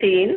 3,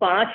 5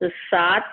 7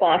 5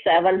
7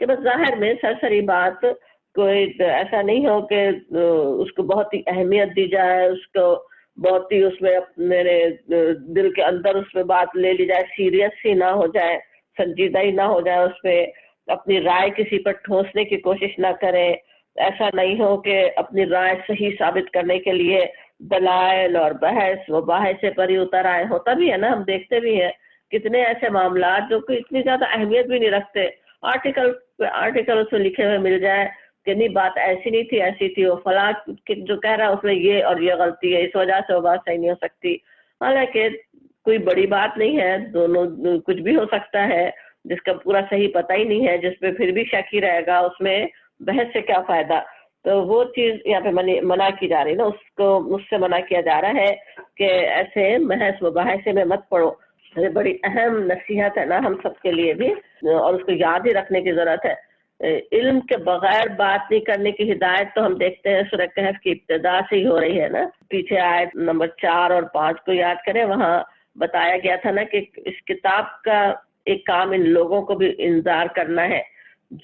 کہ بس ظاہر میں سرسری بات، کوئی ایسا نہیں ہو کہ اس کو بہت ہی اہمیت دی جائے، اس کو بہت ہی اس میں میرے دل کے اندر اس میں بات لے لی جائے، سیریس ہی نہ ہو جائے، سنجیدہ ہی نہ ہو جائے، اس پہ اپنی رائے کسی پر ٹھونسنے کی کوشش نہ کریں، ایسا نہیں ہو کہ اپنی رائے صحیح ثابت کرنے کے لیے دلائل اور بحث و باحثے پر ہی اتر آئے. ہوتا بھی ہے نا، ہم دیکھتے بھی ہیں کتنے ایسے معاملات جو کہ اتنی زیادہ اہمیت بھی نہیں رکھتے، آرٹیکل اس میں لکھے ہوئے مل جائے کہ نہیں بات ایسی نہیں تھی، ایسی تھی، وہ فلاں جو کہہ رہا ہے اس میں یہ اور یہ غلطی ہے، اس وجہ سے وہ بات صحیح نہیں ہو سکتی. حالانکہ کوئی بڑی بات نہیں ہے، دونوں کچھ بھی ہو سکتا ہے، جس کا پورا صحیح پتہ ہی نہیں ہے، جس پہ پھر بھی شک ہی رہے گا، اس میں بحث سے کیا فائدہ. تو وہ چیز یہاں پہ منع کی جا رہی نا، اس کو مجھ سے منع کیا جا رہا ہے کہ ایسے بحث مباحثے میں مت پڑو. یہ بڑی اہم نصیحت ہے نا ہم سب کے لیے بھی، اور اس کو یاد ہی رکھنے کی ضرورت ہے. علم کے بغیر بات نہیں کرنے کی ہدایت تو ہم دیکھتے ہیں سورہ کہف کی ابتدا سے ہی ہو رہی ہے نا. پیچھے آیت نمبر 4 اور 5 کو یاد کریں، وہاں بتایا گیا تھا نا کہ اس کتاب کا ایک کام ان لوگوں کو بھی انذار کرنا ہے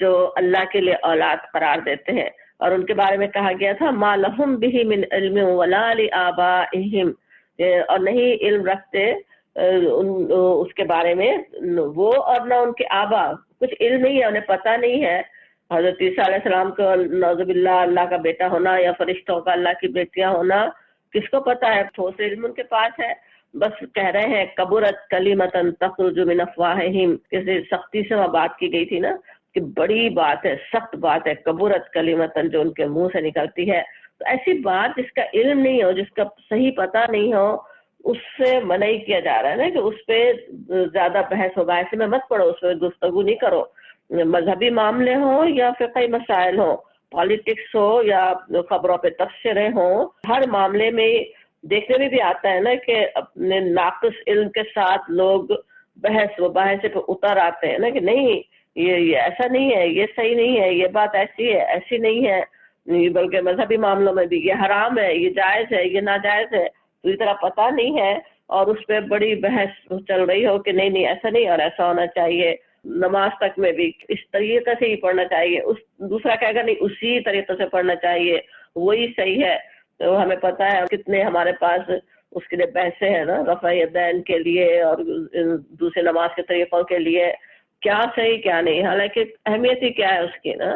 جو اللہ کے لیے اولاد قرار دیتے ہیں، اور ان کے بارے میں کہا گیا تھا ما لہم بہ من علم ولا لآبائہم، اور نہیں علم رکھتے اس کے بارے میں وہ اور نہ ان کے آبا، کچھ علم نہیں ہے، انہیں پتہ نہیں ہے. حضرت عیسیٰ علیہ السلام کو نعوذ باللہ اللہ کا بیٹا ہونا یا فرشتوں کا اللہ کی بیٹیاں ہونا کس کو پتا ہے؟ ٹھوس علم ان کے پاس ہے، بس کہہ رہے ہیں کبرت کلمۃ تخرج من افواہہم. کسی سختی سے وہ بات کی گئی تھی نا کہ بڑی بات ہے، سخت بات ہے، کبرت کلمۃ جو ان کے منہ سے نکلتی ہے. تو ایسی بات جس کا علم نہیں ہو، جس کا صحیح پتہ نہیں ہو، اس سے منع کیا جا رہا ہے نا کہ اس پہ زیادہ بحث و باحث میں مت پڑو، اس پہ گفتگو نہیں کرو. مذہبی معاملے ہوں یا فقہی مسائل ہوں، پالیٹکس ہو یا خبروں پہ تبصرے ہوں، ہر معاملے میں دیکھنے میں بھی آتا ہے نا کہ اپنے ناقص علم کے ساتھ لوگ بحث و باحث پہ اتر آتے ہیں نا کہ نہیں یہ ایسا نہیں ہے، یہ صحیح نہیں ہے، یہ بات ایسی ہے، ایسی نہیں ہے. بلکہ مذہبی معاملوں میں بھی یہ حرام ہے، یہ جائز ہے، یہ ناجائز ہے، تو اس طرح پتہ نہیں ہے اور اس پہ بڑی بحث چل رہی ہو کہ نہیں ایسا نہیں اور ایسا ہونا چاہیے. نماز تک میں بھی اس طریقے سے ہی پڑھنا چاہیے، اس دوسرا کہے گا نہیں اسی طریقے سے پڑھنا چاہیے، وہی صحیح ہے. تو ہمیں پتہ ہے کتنے ہمارے پاس اس کے لیے پیسے ہیں نا، رفع یدین کے لیے اور دوسرے نماز کے طریقوں کے لیے، کیا صحیح کیا نہیں. حالانکہ اہمیت ہی کیا ہے اس کی نا،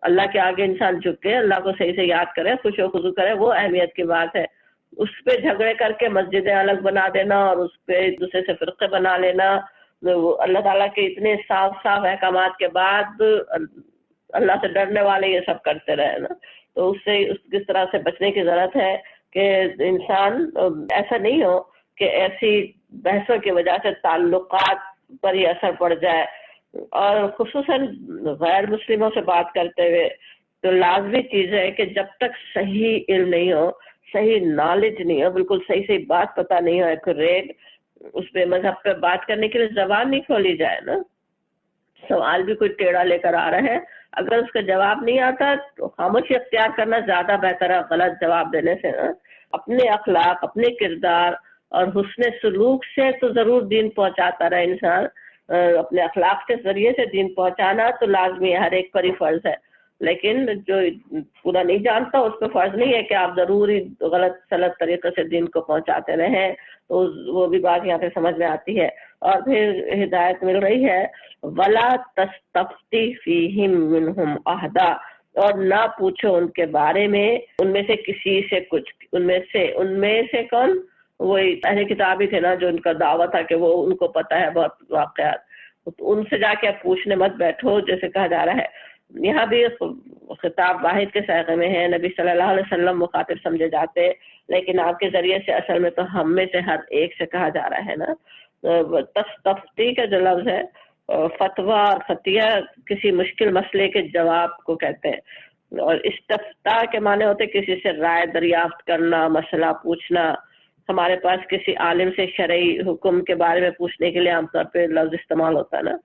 اللہ کے آگے انسان جھکے، اللہ کو صحیح سے یاد کرے، خوش و خضوع کرے، وہ اہمیت کی بات ہے. اس پہ جھگڑے کر کے مسجدیں الگ بنا دینا اور اس پہ ایک دوسرے سے فرقے بنا لینا، اللہ تعالیٰ کے اتنے صاف احکامات کے بعد اللہ سے ڈرنے والے یہ سب کرتے رہے نا. تو اس سے کس طرح سے بچنے کی ضرورت ہے کہ انسان ایسا نہیں ہو کہ ایسی بحثوں کی وجہ سے تعلقات پر ہی اثر پڑ جائے. اور خصوصاً غیر مسلموں سے بات کرتے ہوئے تو لازمی چیز ہے کہ جب تک صحیح علم نہیں ہو، صحیح نالج نہیں ہو، بالکل صحیح بات پتہ نہیں ہو ایکوریٹ، اس پہ مذہب پہ بات کرنے کے لیے زبان نہیں کھولی جائے نا. سوال بھی کوئی ٹیڑھا لے کر آ رہا ہے، اگر اس کا جواب نہیں آتا تو خاموشی اختیار کرنا زیادہ بہتر ہے غلط جواب دینے سے نا. اپنے اخلاق، اپنے کردار اور حسن سلوک سے تو ضرور دین پہنچاتا رہے انسان، اپنے اخلاق کے ذریعے سے دین پہنچانا تو لازمی ہر ایک پر ہی فرض ہے. لیکن جو پورا نہیں جانتا اس پہ فرض نہیں ہے کہ آپ ضروری غلط سلط طریقے سے دین کو پہنچاتے رہیں. تو وہ بھی بات یہاں پہ سمجھ میں آتی ہے. اور پھر ہدایت مل رہی ہے وَلَا تَسْتَفْتِ فِيهِمْ مِنْهُمْ أَحَدًا، اور نہ پوچھو ان کے بارے میں ان میں سے کسی سے کچھ. ان میں سے کون؟ وہی اہل کتاب ہی تھے نا جو ان کا دعویٰ تھا کہ وہ ان کو پتہ ہے بہت واقعات، تو ان سے جا کے پوچھنے مت بیٹھو جیسے کہا جا رہا ہے. یہاں بھی خطاب واحد کے سائغے میں ہے، نبی صلی اللہ علیہ وسلم مخاطب سمجھے جاتے، لیکن آپ کے ذریعے سے اصل میں تو ہم میں سے ہر ایک سے کہا جا رہا ہے نا. تفتی کا جو لفظ ہے فتویٰ اور فتیہ کسی مشکل مسئلے کے جواب کو کہتے ہیں، اور استفتاء کے معنی ہوتے کسی سے رائے دریافت کرنا، مسئلہ پوچھنا. ہمارے پاس کسی عالم سے شرعی حکم کے بارے میں پوچھنے کے لیے عام طور پہ لفظ استعمال ہوتا ہے نا.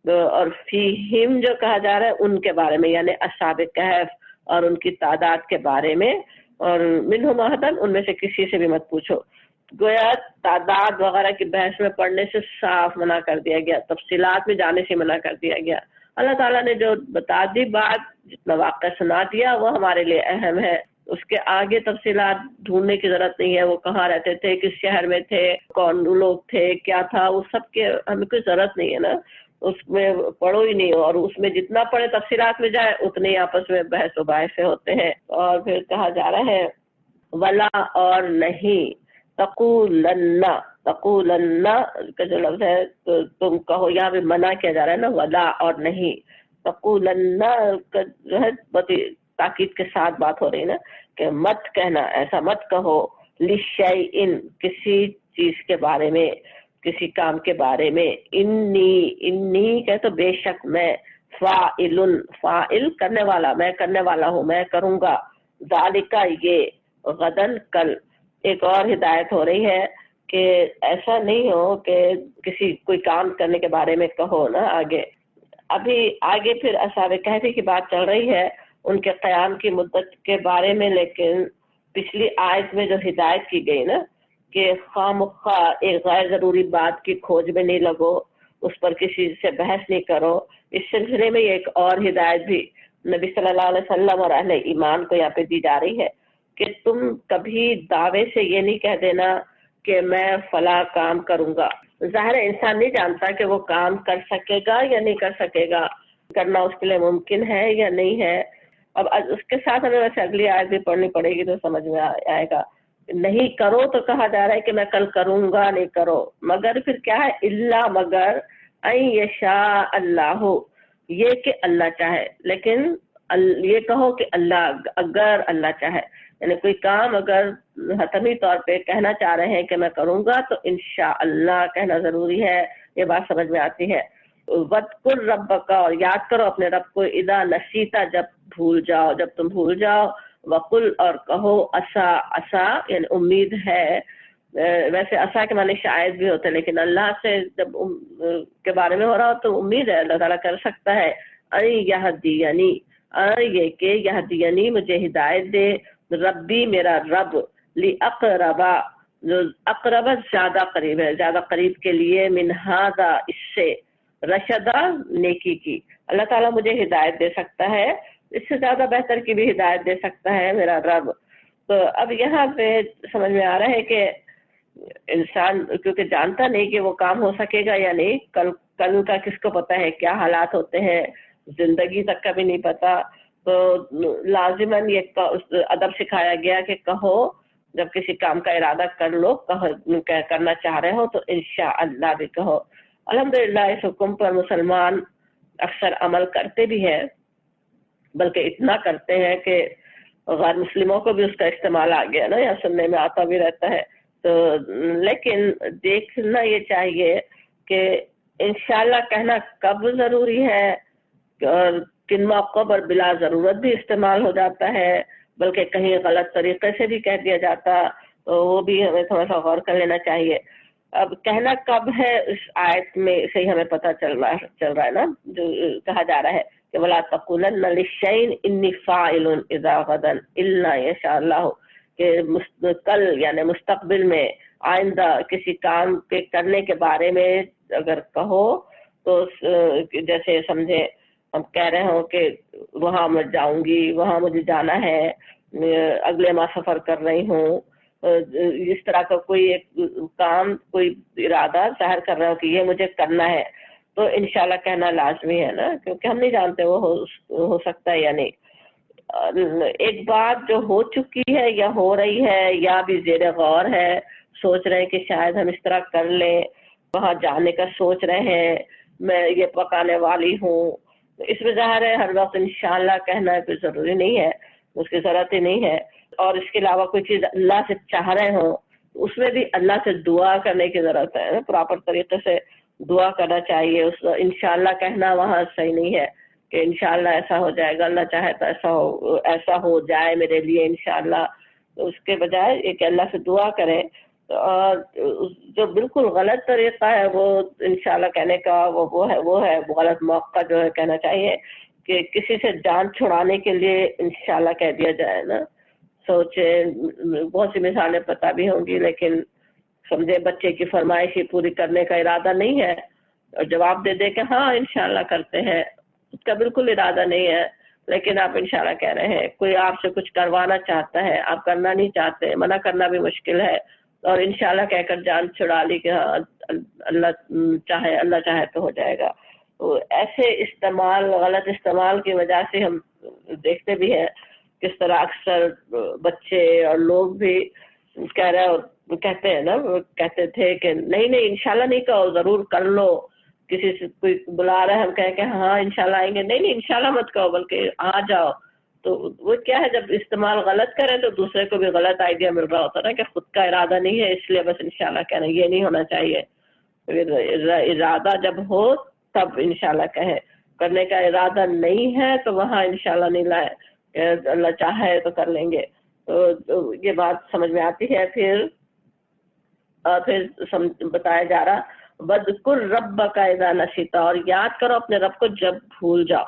اور فیہم جو کہا جا رہا ہے ان کے بارے میں، یعنی اصحاب کہف اور ان کی تعداد کے بارے میں. اور منہم احدن، ان میں سے کسی سے بھی مت پوچھو. گویا تعداد وغیرہ کی بحث میں پڑھنے سے صاف منع کر دیا گیا، تفصیلات میں جانے سے منع کر دیا گیا. اللہ تعالیٰ نے جو بتا دی بات، جتنا واقعہ سنا دیا وہ ہمارے لیے اہم ہے، اس کے آگے تفصیلات ڈھونڈنے کی ضرورت نہیں ہے، وہ کہاں رہتے تھے، کس شہر میں تھے، کون لوگ تھے، کیا تھا، وہ سب کے ہمیں کوئی ضرورت نہیں ہے نا، اس میں پڑھو ہی نہیں، اور اس میں جتنا پڑھے تفصیلات میں جائے اتنے ہی آپس میں بحث و باعث ہوتے ہیں۔ اور پھر کہا جا رہا ہے ولا اور نہیں، تقولن، تقولن کا جو لفظ ہے تو تم کہو، یہاں بھی منع کیا جا رہا ہے نا، ولا اور نہیں، تقولن کا جو ہے بہت تاکید کے ساتھ بات ہو رہی ہے نا کہ مت کہنا، ایسا مت کہو، لشیئن کسی چیز کے بارے میں، کسی کام کے بارے میں، انی کہ تو بے شک میں، فاعل، فاعل کرنے والا، میں کرنے والا ہوں، میں کروں گا، ذالکا یہ، غدن کل۔ ایک اور ہدایت ہو رہی ہے کہ ایسا نہیں ہو کہ کسی کوئی کام کرنے کے بارے میں کہو نا آگے، ابھی آگے پھر اصحاب کہفی کی بات چل رہی ہے، ان کے قیام کی مدت کے بارے میں، لیکن پچھلی آیت میں جو ہدایت کی گئی نا کہ خواہ مخواہ ایک غیر ضروری بات کی کھوج میں نہیں لگو، اس پر کسی سے بحث نہیں کرو، اس سلسلے میں ایک اور ہدایت بھی نبی صلی اللہ علیہ وسلم اور اہل ایمان کو یہاں پہ دی جا رہی ہے کہ تم کبھی دعوے سے یہ نہیں کہہ دینا کہ میں فلاں کام کروں گا۔ ظاہر انسان نہیں جانتا کہ وہ کام کر سکے گا یا نہیں کر سکے گا، کرنا اس کے لیے ممکن ہے یا نہیں ہے۔ اب اس کے ساتھ ہمیں ویسے اگلی آیت بھی پڑھنی پڑے گی تو سمجھ میں آئے گا۔ نہیں کرو تو کہا جا رہا ہے کہ میں کل کروں گا، نہیں کرو، مگر پھر کیا ہے، اللہ مگر، این یشاء اللہ، یہ کہ اللہ چاہے، لیکن یہ کہو کہ اللہ، اگر اللہ چاہے، یعنی کوئی کام اگر حتمی طور پہ کہنا چاہ رہے ہیں کہ میں کروں گا تو انشاءاللہ کہنا ضروری ہے، یہ بات سمجھ میں آتی ہے۔ وَاذْكُرْ رَبَّكَ، اور یاد کرو اپنے رب کو، اذا نسیتا، جب بھول جاؤ، جب تم بھول جاؤ، وَقُلْ، اور کہو، عسا، عسا یعنی امید ہے، ویسے عسا کے معنی شاید بھی ہوتے ہیں، لیکن اللہ سے جب کے بارے میں ہو رہا ہو تو امید ہے اللہ تعالیٰ کر سکتا ہے، یہدینی، یہ کہ یہدینی مجھے ہدایت دے، ربی میرا رب، لِأَقْرَبَ، جو اقرب زیادہ قریب ہے، زیادہ قریب کے لیے، من ھذا، اس سے، رشدہ نیکی کی، اللہ تعالیٰ مجھے ہدایت دے سکتا ہے، اس سے زیادہ بہتر کی بھی ہدایت دے سکتا ہے میرا رب۔ تو اب یہاں پہ سمجھ میں آ رہا ہے کہ انسان کیونکہ جانتا نہیں کہ وہ کام ہو سکے گا یا نہیں، کل کا کس کو پتا ہے، کیا حالات ہوتے ہیں، زندگی تک کا بھی نہیں پتا، تو لازماً یہ ادب سکھایا گیا کہ کہو، جب کسی کام کا ارادہ کر لو، کرنا چاہ رہے ہو تو انشاءاللہ بھی کہو۔ الحمدللہ اس حکم پر مسلمان اکثر عمل کرتے بھی ہیں، بلکہ اتنا کرتے ہیں کہ غیر مسلموں کو بھی اس کا استعمال آ گیا نا، یا سننے میں آتا بھی رہتا ہے، تو لیکن دیکھنا یہ چاہیے کہ انشاءاللہ کہنا کب ضروری ہے، اور کن موقع پر بلا ضرورت بھی استعمال ہو جاتا ہے، بلکہ کہیں غلط طریقے سے بھی کہہ دیا جاتا، تو وہ بھی ہمیں تھوڑا سا غور کر لینا چاہیے۔ اب کہنا کب ہے اس آیت میں سے ہی ہمیں پتہ چل رہا ہے نا، جو کہا جا رہا ہے کہ وَلَا تَقُولَنَّ لِشَيْءٍ إِنِّي فَاعِلٌ إِذَا غَدًا إِلَّا يَشَاءَ اللَّهُ، کہ کل یعنی مستقبل میں، آئندہ کسی کام کے کرنے کے بارے میں اگر کہو تو جیسے سمجھے ہم کہہ رہے ہوں کہ وہاں میں جاؤں گی، وہاں مجھے جانا ہے، اگلے ماہ سفر کر رہی ہوں، اس طرح کا کوئی ایک کام، کوئی ارادہ ظاہر کر رہا ہوں کہ یہ مجھے کرنا ہے، تو انشاءاللہ کہنا لازمی ہے نا، کیونکہ ہم نہیں جانتے وہ ہو سکتا ہے یا نہیں۔ ایک بات جو ہو چکی ہے یا ہو رہی ہے یا بھی زیر غور ہے، سوچ رہے ہیں کہ شاید ہم اس طرح کر لیں، وہاں جانے کا سوچ رہے ہیں، میں یہ پکانے والی ہوں، اس میں ظاہر ہے ہر وقت انشاءاللہ کہنا کوئی ضروری نہیں ہے، اس کی ضرورت ہی نہیں ہے۔ اور اس کے علاوہ کوئی چیز اللہ سے چاہ رہے ہوں، اس میں بھی اللہ سے دعا کرنے کی ضرورت ہے، پراپر طریقے سے دعا کرنا چاہیے۔ اس انشاءاللہ کہنا وہاں صحیح نہیں ہے کہ انشاءاللہ ایسا ہو جائے گا، اللہ چاہے تو ایسا ہو جائے میرے لیے انشاءاللہ، اس کے بجائے یہ کہ اللہ سے دعا کریں۔ اور جو بالکل غلط طریقہ ہے وہ انشاءاللہ کہنے کا وہ ہے غلط موقع جو ہے کہنا چاہیے کہ کسی سے جان چھڑانے کے لیے انشاءاللہ کہہ دیا جائے نا۔ سوچے بہت سی مثالیں پتہ بھی ہوں گی، لیکن سمجھے بچے کی فرمائش ہی پوری کرنے کا ارادہ نہیں ہے اور جواب دے دے کہ ہاں انشاءاللہ کرتے ہیں، اس کا بالکل ارادہ نہیں ہے، لیکن آپ انشاءاللہ کہہ رہے ہیں۔ کوئی آپ سے کچھ کروانا چاہتا ہے، آپ کرنا نہیں چاہتے، منع کرنا بھی مشکل ہے، اور انشاءاللہ کہہ کر جان چھڑا لی کہ ہاں اللہ چاہے تو ہو جائے گا۔ تو ایسے استعمال، غلط استعمال کی وجہ سے ہم دیکھتے بھی ہیں کس طرح اکثر بچے اور لوگ بھی کہتے ہیں نا، وہ کہتے تھے کہ نہیں انشاءاللہ نہیں کہو، ضرور کر لو، کسی سے کوئی بلا رہا ہے ہم کہیں کہ ہاں انشاءاللہ آئیں گے، نہیں انشاءاللہ مت کہو بلکہ آ جاؤ۔ تو وہ کیا ہے، جب استعمال غلط کریں تو دوسرے کو بھی غلط آئیڈیا مل رہا ہوتا ہے نا کہ خود کا ارادہ نہیں ہے اس لیے بس انشاءاللہ کہنا، یہ نہیں ہونا چاہیے۔ ارادہ جب ہو تب انشاءاللہ کہیں، کرنے کا ارادہ نہیں ہے تو وہاں انشاءاللہ نہیں لائے کہ اللہ چاہے تو کر لیں گے۔ تو یہ بات سمجھ میں آتی ہے۔ پھر بتایا جا رہا وَاذْكُرْ رَبَّكَ إِذَا نَسِيتَ، اور یاد کرو اپنے رب کو جب بھول جاؤ۔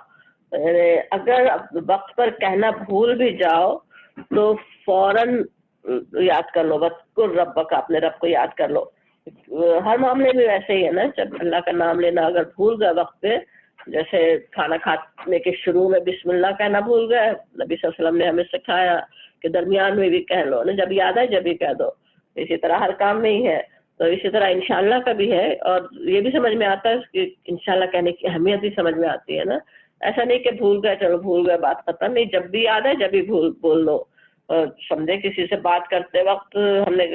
اگر وقت پر کہنا بھول بھی جاؤ تو فوراً یاد کر لو، وَاذْكُرْ رَبَّكَ، اپنے رب کو یاد کر لو۔ ہر معاملے میں ویسے ہی ہے نا، جب اللہ کا نام لینا اگر بھول گئے وقت پہ، جیسے کھانا کھانے کے شروع میں بسم اللہ کہنا بھول گئے، نبی صلی اللہ علیہ وسلم نے ہمیں سکھایا کہ درمیان میں بھی کہہ لو نا، جب یاد آئے جب ہی کہہ دو۔ اسی طرح ہر کام میں ہی ہے، تو اسی طرح انشاءاللہ کا بھی ہے، اور یہ بھی سمجھ میں آتا ہے کہ انشاءاللہ کہنے کی اہمیت بھی سمجھ میں آتی ہے نا۔ ایسا نہیں کہ بھول گئے چلو بھول گئے بات ختم، نہیں، جب بھی یاد ہے جب ہی بول لو۔ سمجھے کسی سے بات کرتے وقت ہم نے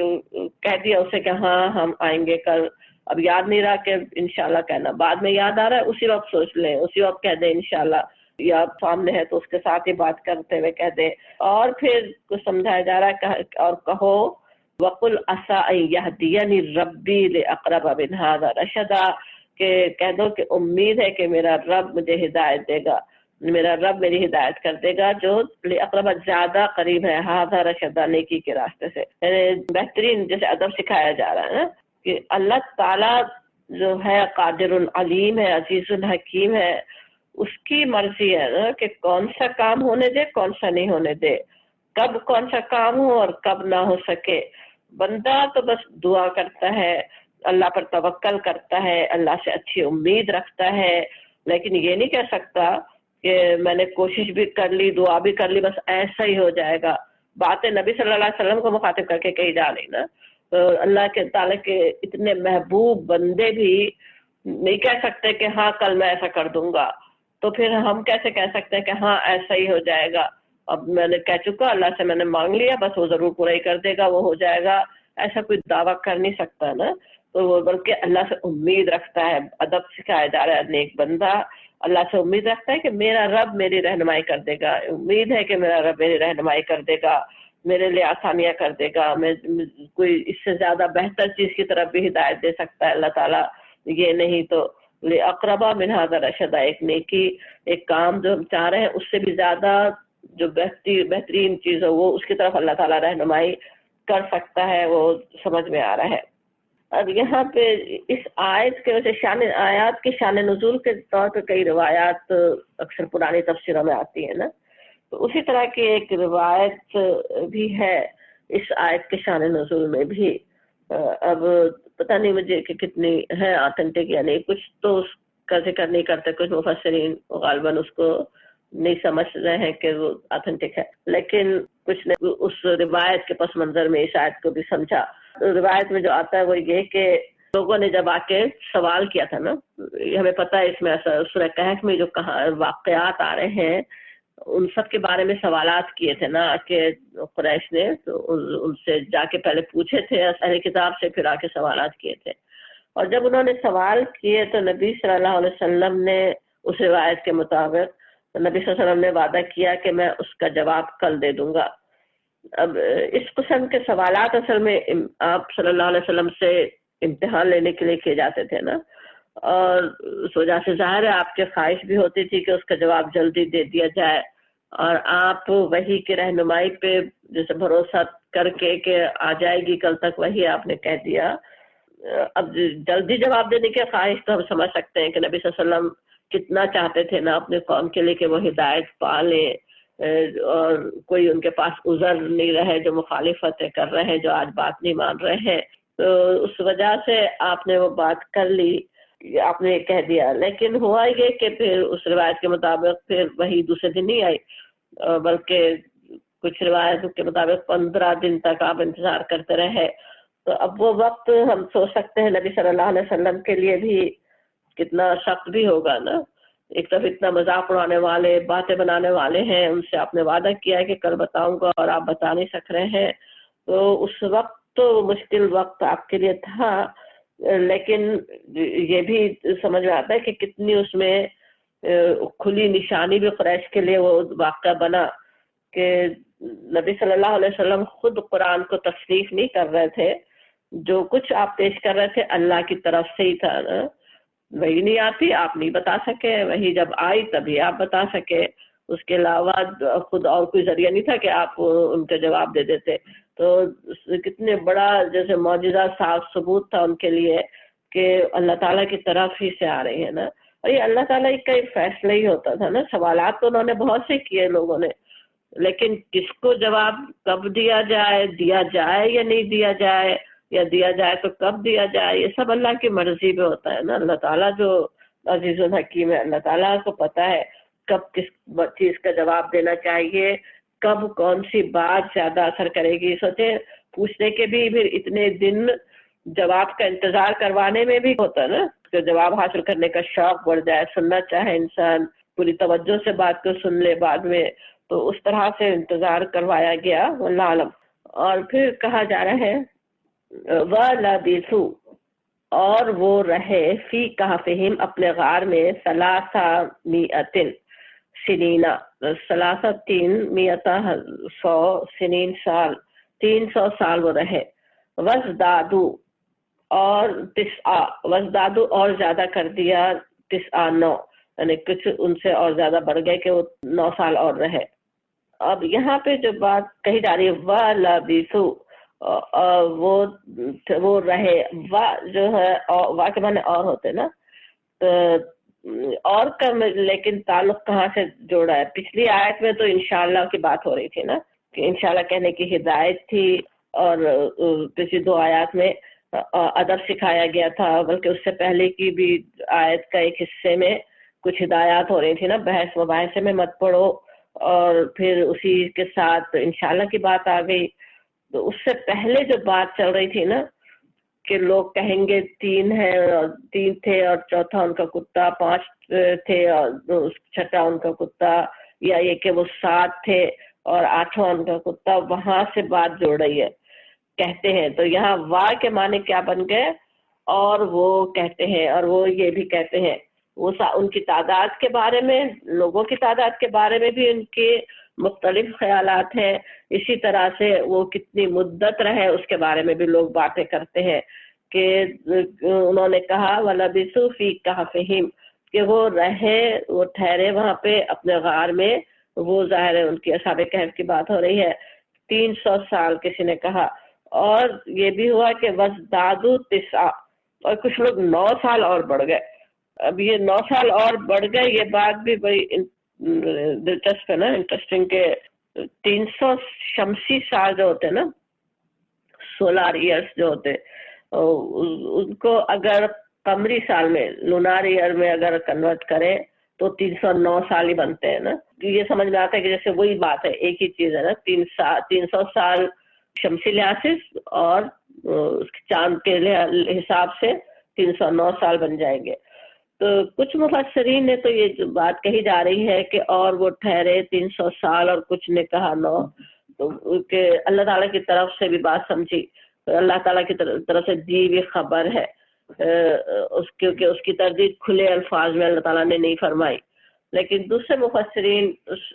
کہہ دیا اسے کہ ہاں ہم آئیں گے کل، اب یاد نہیں رہا کہ انشاءاللہ کہنا، بعد میں یاد آ رہا ہے اسی وقت سوچ لیں، اسی وقت کہہ دیں انشاءاللہ، یا سامنے ہے تو اس کے ساتھ ہی بات کرتے ہوئے کہہ دیں۔ اور پھر کچھ سمجھایا جا رہا ہے اور کہو وَقُلْ عَسَىٰ أَن يَهْدِيَنِي رَبِّي لِأَقْرَبَ مِنْ هَٰذَا رَشَدًا، کہ کہہ دو کہ امید ہے کہ میرا رب مجھے ہدایت دے گا، میرا رب میری ہدایت کر دے گا جو لِأَقْرَبَ زیادہ قریب ہے، هَٰذَا رَشَدًا نیکی کے راستے سے، یعنی بہترین جیسے ادب سکھایا جا رہا ہے کہ اللہ تعالیٰ جو ہے قادر علیم ہے، عزیز الحکیم ہے، اس کی مرضی ہے نا کہ کون سا کام ہونے دے کون سا نہیں ہونے دے، کب کون سا کام ہو اور کب نہ ہو سکے۔ بندہ تو بس دعا کرتا ہے، اللہ پر توکل کرتا ہے، اللہ سے اچھی امید رکھتا ہے، لیکن یہ نہیں کہہ سکتا کہ میں نے کوشش بھی کر لی، دعا بھی کر لی، بس ایسا ہی ہو جائے گا۔ باتیں نبی صلی اللہ علیہ وسلم کو مخاطب کر کے کہی جا رہی نا، تو اللہ کے تعالیٰ کے اتنے محبوب بندے بھی نہیں کہہ سکتے کہ ہاں کل میں ایسا کر دوں گا، تو پھر ہم کیسے کہہ سکتے ہیں کہ ہاں ایسا ہی ہو جائے گا، اب میں نے کہہ چکا، اللہ سے میں نے مانگ لیا، بس وہ ضرور پورا ہی کر دے گا، وہ ہو جائے گا، ایسا کوئی دعویٰ کر نہیں سکتا نا۔ تو وہ بلکہ اللہ سے امید رکھتا ہے، ادب سکھایا جا رہا ہے، نیک بندہ اللہ سے امید رکھتا ہے کہ میرا رب میری رہنمائی کر دے گا، امید ہے کہ میرا رب میری رہنمائی کر دے گا، میرے لیے آسانیاں کر دے گا، میں کوئی اس سے زیادہ بہتر چیز کی طرف بھی ہدایت دے سکتا ہے اللہ تعالیٰ، یہ نہیں تو اقربا من ھذا رشدا، ایک نیکی، ایک کام جو ہم چاہ رہے ہیں اس سے بھی زیادہ جو بہترین چیز ہو وہ اس کی طرف اللہ تعالیٰ رہنمائی کر سکتا ہے، وہ سمجھ میں آ رہا ہے۔ اب یہاں پہ اس آیت کے وجہ آیات کی شان نزول کے طور پہ کئی روایات اکثر پرانی تفسیروں میں آتی ہیں نا، تو اسی طرح کی ایک روایت بھی ہے اس آیت کے شان نزول میں بھی۔ اب پتہ نہیں مجھے کہ کتنی ہے آتھنٹک یا نہیں، کچھ تو اس کا ذکر نہیں کرتے، کچھ مفسرین غالباً اس کو نہیں سمجھ رہے ہیں کہ وہ آتھنٹک ہے، لیکن کچھ نے اس روایت کے پس منظر میں اس آیت کو بھی سمجھا۔ روایت میں جو آتا ہے وہ یہ کہ لوگوں نے جب آ کے سوال کیا تھا نا، ہمیں پتہ ہے اس میں سورہ کہف میں جو واقعات آ رہے ہیں ان سب کے بارے میں سوالات کیے تھے نا کہ قریش نے، تو ان سے جا کے پہلے پوچھے تھے اہل کتاب سے، پھر آ کے سوالات کیے تھے، اور جب انہوں نے سوال کیے تو نبی صلی اللہ علیہ وسلم نے اس روایت کے مطابق نبی صلی اللہ علیہ وسلم نے وعدہ کیا کہ میں اس کا جواب کل دے دوں گا۔ اب اس قسم کے سوالات اصل میں آپ صلی اللہ علیہ وسلم سے امتحان لینے کے لیے کیے جاتے تھے نا، اور اس وجہ سے ظاہر ہے آپ کے خواہش بھی ہوتی تھی کہ اس کا جواب جلدی دے دیا جائے، اور آپ وحی کی رہنمائی پہ جیسے بھروسہ کر کے کہ آ جائے گی کل تک، وہی آپ نے کہہ دیا۔ اب جلدی جواب دینے کی خواہش تو ہم سمجھ سکتے ہیں کہ نبی صلی اللہ علیہ وسلم کتنا چاہتے تھے نا اپنے قوم کے لیے کہ وہ ہدایت پا لیں، اور کوئی ان کے پاس عذر نہیں رہے جو مخالفتیں کر رہے ہیں، جو آج بات نہیں مان رہے ہیں، تو اس وجہ سے آپ نے وہ بات کر لی۔ آپ نے کہہ دیا، لیکن ہوا یہ کہ پھر اس روایت کے مطابق پھر وہی دوسرے دن نہیں آئی، بلکہ کچھ روایت کے مطابق 15 دن تک آپ انتظار کرتے رہے۔ تو اب وہ وقت ہم سوچ سکتے ہیں نبی صلی اللہ علیہ وسلم کے لیے بھی کتنا سخت بھی ہوگا نا۔ ایک طرف اتنا مذاق اڑانے والے، باتیں بنانے والے ہیں، ان سے آپ نے وعدہ کیا ہے کہ کل بتاؤں گا اور آپ بتا نہیں سک رہے ہیں، تو اس وقت تو مشکل وقت آپ کے لیے تھا، لیکن یہ بھی سمجھ میں آتا ہے کہ کتنی اس میں کھلی نشانی بھی قریش کے لیے وہ واقعہ بنا کہ نبی صلی اللہ علیہ وسلم خود قرآن کو تصریف نہیں کر رہے تھے، جو کچھ آپ پیش کر رہے تھے اللہ کی طرف سے ہی تھا نا۔ وہی نہیں آتی آپ نہیں بتا سکے، وہی جب آئی تبھی آپ بتا سکے، اس کے علاوہ خود اور کوئی ذریعہ نہیں تھا کہ آپ ان کے جواب دے دیتے۔ تو کتنے بڑا جیسے معجزہ صاف ثبوت تھا ان کے لیے کہ اللہ تعالیٰ کی طرف ہی سے آ رہی ہے نا۔ اور یہ اللہ تعالیٰ کا ایک فیصلہ ہی ہوتا تھا نا۔ سوالات تو انہوں نے بہت سے کیے لوگوں نے، لیکن کس کو جواب کب دیا جائے یا نہیں دیا جائے، یا دیا جائے تو کب دیا جائے، یہ سب اللہ کی مرضی پہ ہوتا ہے نا۔ اللہ تعالیٰ جو عزیز الحکیم ہے، اللہ تعالیٰ کو پتہ ہے کب کس چیز کا جواب دینا چاہیے، کب کون سی بات زیادہ اثر کرے گی۔ سوچیں پوچھنے کے بھی پھر اتنے دن جواب کا انتظار کروانے میں بھی ہوتا ہے نا، کہ جواب حاصل کرنے کا شوق بڑھ جائے، سننا چاہے انسان، پوری توجہ سے بات کو سن لے بعد میں، تو اس طرح سے انتظار کروایا گیا واللہ عالم۔ اور پھر کہا جا رہا ہے وَلَبِثُوا، اور وہ رہے فی کہفہم اپنے غار میں 300 سنینا، 300 سنین سال، 300 سال وہ رہے۔ وَازْدَادُوا، اور وَازْدَادُوا اور زیادہ کر دیا، 9 یعنی کچھ ان سے اور زیادہ بڑھ گئے کہ وہ 9 سال اور رہے۔ اب یہاں پہ جو بات کہی جا رہی ہے وَلَبِثُوا، وہ رہے، جو ہے وا کے معنی اور ہوتے نا، تو اور کا لیکن تعلق کہاں سے جوڑا ہے؟ پچھلی آیت میں تو انشاءاللہ کی بات ہو رہی تھی نا، کہ انشاءاللہ کہنے کی ہدایت تھی، اور پچھلی 2 آیات میں ادب سکھایا گیا تھا، بلکہ اس سے پہلے کی بھی آیت کا ایک حصے میں کچھ ہدایات ہو رہی تھی نا، بحث مباحثے میں مت پڑھو، اور پھر اسی کے ساتھ انشاءاللہ کی بات آ گئی۔ تو اس سے پہلے جو بات چل رہی تھی نا کہ لوگ کہیں گے 3 تھے اور چوتھا ان کا کتا، 5 تھے اور 6واں ان کا کتا، یا یہ کہ وہ 7 تھے اور 8واں ان کا کتا، وہاں سے بات جوڑ رہی ہے کہتے ہیں۔ تو یہاں وا کے معنی کیا بن گئے؟ اور وہ کہتے ہیں، اور وہ یہ بھی کہتے ہیں، وہ ان کی تعداد کے بارے میں، لوگوں کی تعداد کے بارے میں بھی ان کے مختلف خیالات ہیں، اسی طرح سے وہ کتنی مدت رہے اس کے بارے میں بھی لوگ باتیں کرتے ہیں، کہ انہوں نے کہا وَلَبِثُوا فِي كَهْفِهِمْ، کہ وہ رہے، وہ ٹھہرے وہاں پہ اپنے غار میں، وہ ظاہر ہے ان کی اصحاب کہف کی بات ہو رہی ہے، 300 سال کسی نے کہا۔ اور یہ بھی ہوا کہ وَازْدَادُوا 9، اور کچھ لوگ 9 سال اور بڑھ گئے۔ اب یہ 9 سال اور بڑھ گئے، یہ بات بھی بڑی دلچسپ ہے نا، انٹرسٹنگ، کہ 300 شمسی سال جو ہوتے ہیں نا، سولار ایئرس جو ہوتے، ان کو اگر قمری سال میں، لونار ایئر میں اگر کنورٹ کریں تو 309 سال ہی بنتے ہیں نا۔ یہ سمجھ میں آتا ہے کہ جیسے وہی بات ہے، ایک ہی چیز ہے نا، 300 سال شمسی لحاظ سے، اور چاند کے حساب سے 309 سال بن جائیں گے۔ تو کچھ مفسرین نے تو یہ بات کہی جا رہی ہے کہ اور وہ ٹھہرے 300 سال، اور کچھ نے کہا 9، تو کہ اللہ تعالیٰ کی طرف سے بھی بات سمجھی، اللہ تعالیٰ کی طرف سے دی بھی خبر ہے، کیونکہ اس کی تردید کھلے الفاظ میں اللہ تعالیٰ نے نہیں فرمائی، لیکن دوسرے مفسرین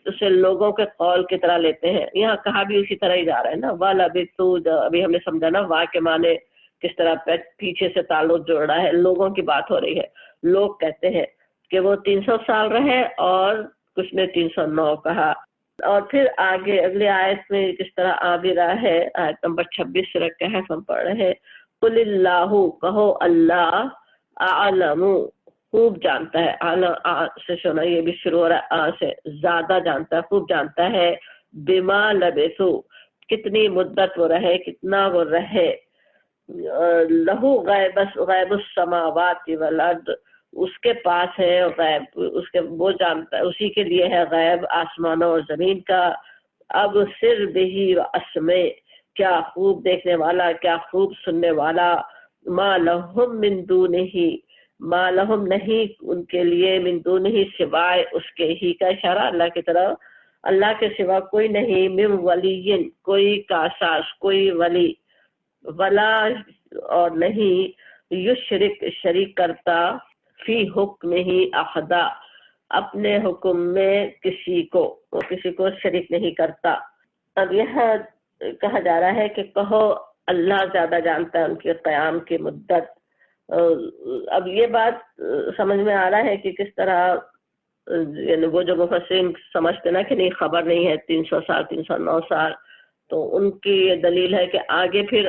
اسے لوگوں کے قول کی طرح لیتے ہیں۔ یہاں کہا بھی اسی طرح ہی جا رہا ہے نا، وَلَبِثُوا، ابھی ہم نے سمجھا نا وا کے معنی کس طرح پیچھے سے تعلق جوڑ رہا ہے، لوگوں کی بات ہو رہی ہے۔ لوگ کہتے ہیں کہ وہ 300 سال رہے، اور کچھ نے 309 کہا۔ اور پھر آگے اگلی آیت میں کس طرح آ بھی رہا ہے، آیت نمبر 26 سورہ کہف ہم پڑھ رہے ہیں، قُلِ اللَّهُ، کہو اللہ، اعلم، خوب جانتا ہے، اعلم سے سنا، یہ بھی شروع ہو رہا ہے سے، زیادہ جانتا ہے، خوب جانتا ہے، بما لبثوا، کتنی مدت وہ رہے، کتنا وہ رہے، لہو غیب السماوات والارض، اس کے پاس ہے غیب، اس کے وہ جانتا ہے، اسی کے لیے ہے غیب آسمانوں اور زمین کا۔ اب سر بہی اسمے، کیا خوب دیکھنے والا، کیا خوب سننے والا، ما لہم من دونہ، ما لہم نہیں ان کے لیے، من دونہ سوائے اس کے ہی کا اشارہ اللہ کی طرف، اللہ کے سوا کوئی نہیں، من ولی کوئی کاساس، کوئی ولی، ولا اور نہیں، یشرک شریک کرتا، فی حکم ہی احدا اپنے حکم میں کسی کو، وہ کسی کو شریک نہیں کرتا۔ اب یہ کہا جا رہا ہے کہ کہو اللہ زیادہ جانتا ہے ان کے قیام کی مدت۔ اب یہ بات سمجھ میں آ رہا ہے کہ کس طرح یعنی وہ جو مفسرین سمجھتے نا کہ نہیں خبر نہیں ہے 300 سال 309 سال، تو ان کی یہ دلیل ہے کہ آگے پھر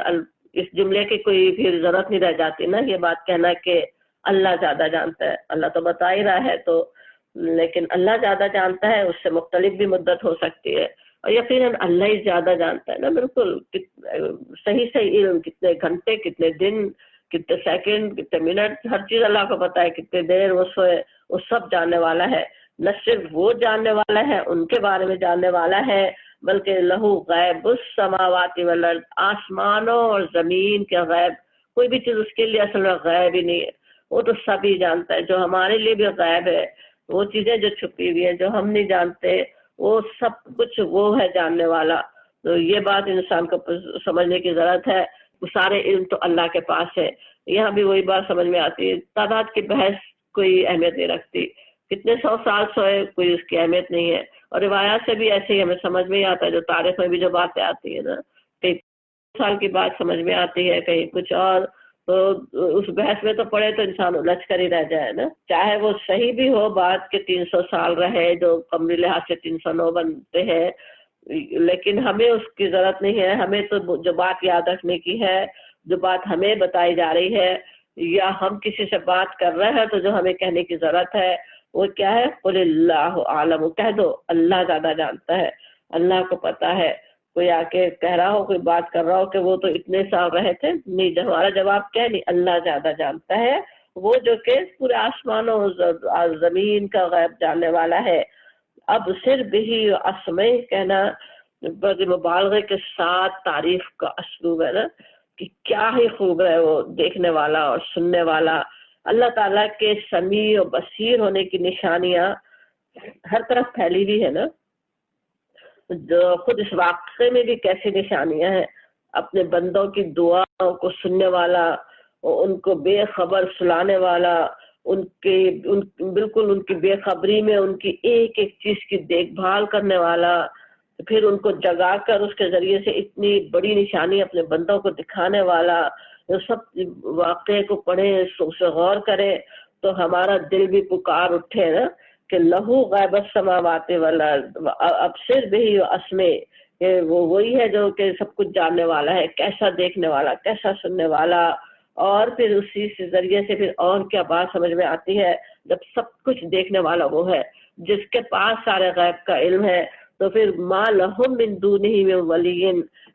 اس جملے کی کوئی پھر ضرورت نہیں رہ جاتی نا یہ بات کہنا کہ اللہ زیادہ جانتا ہے، اللہ تو بتا ہی رہا ہے، تو لیکن اللہ زیادہ جانتا ہے، اس سے مختلف بھی مدت ہو سکتی ہے، اور یقیناً اللہ ہی زیادہ جانتا ہے نا، بالکل صحیح علم، کتنے گھنٹے، کتنے دن، کتنے سیکنڈ، کتنے منٹ، ہر چیز اللہ کو پتا ہے، کتنے دیر وہ سوئے، وہ سب جاننے والا ہے۔ نہ صرف وہ جاننے والا ہے، ان کے بارے میں جاننے والا ہے، بلکہ لہو غیب السماوات والارض، آسمانوں اور زمین کے غیب، کوئی بھی چیز اس کے لیے اصل میں غیب ہی نہیں ہے، وہ تو سبھی جانتا ہے۔ جو ہمارے لیے بھی غیب ہے، وہ چیزیں جو چھپی ہوئی ہیں، جو ہم نہیں جانتے، وہ سب کچھ وہ ہے جاننے والا۔ تو یہ بات انسان کو سمجھنے کی ضرورت ہے، وہ سارے علم تو اللہ کے پاس ہے۔ یہاں بھی وہی بات سمجھ میں آتی ہے، تعداد کی بحث کوئی اہمیت نہیں رکھتی، کتنے 100 سال سوئے کوئی اس کی اہمیت نہیں ہے، اور روایات سے بھی ایسے ہی ہمیں سمجھ میں ہی آتا ہے، جو تاریخ میں بھی جو باتیں آتی ہیں نا، کئی سال کی بات سمجھ میں آتی ہے، کہیں کچھ اور، تو اس بحث میں تو پڑے تو انسان الجھ کر ہی رہ جائے نا، چاہے وہ صحیح بھی ہو بات کہ 300 سال رہے جو قمری لحاظ سے 309 بنتے ہیں، لیکن ہمیں اس کی ضرورت نہیں ہے، ہمیں تو جو بات یاد رکھنے کی ہے، جو بات ہمیں بتائی جا رہی ہے، یا ہم کسی سے بات کر رہے ہیں تو جو ہمیں کہنے کی ضرورت ہے وہ کیا ہے، قل اللہ عالم، کہہ دو اللہ زیادہ جانتا ہے، اللہ کو پتا ہے۔ کوئی آ کے کہہ رہا ہو، کوئی بات کر رہا ہو کہ وہ تو اتنے سال رہے تھے، نہیں، ہمارا جواب کیا نہیں، اللہ زیادہ جانتا ہے، وہ جو کہ پورے آسمانوں اور زمین کا غیب جاننے والا ہے۔ اب صرف ہی اسمے کہنا مبالغے کے ساتھ تعریف کا اسلوب ہے نا، کہ کیا ہی خوب ہے وہ دیکھنے والا اور سننے والا۔ اللہ تعالیٰ کے سمیع و بصیر ہونے کی نشانیاں ہر طرف پھیلی ہوئی ہے نا، جو خود اس واقعے میں بھی کیسی نشانیاں ہیں، اپنے بندوں کی دعاؤں کو سننے والا، ان کو بے خبر سلانے والا، بالکل ان کی بے خبری میں ان کی ایک ایک چیز کی دیکھ بھال کرنے والا، پھر ان کو جگا کر اس کے ذریعے سے اتنی بڑی نشانی اپنے بندوں کو دکھانے والا۔ جو سب واقعے کو پڑھیں، اس سے غور کریں تو ہمارا دل بھی پکار اٹھے نا کہ لہو غیب السماوات والارض ابصر بہ اسمع، کہ وہ وہی ہے جو کہ سب کچھ جاننے والا ہے، کیسا دیکھنے والا، کیسا سننے والا۔ اور پھر اسی سے ذریعے سے پھر اور کیا بات سمجھ میں آتی ہے، جب سب کچھ دیکھنے والا وہ ہے جس کے پاس سارے غیب کا علم ہے، تو پھر ما لہم من دونہ من ولی،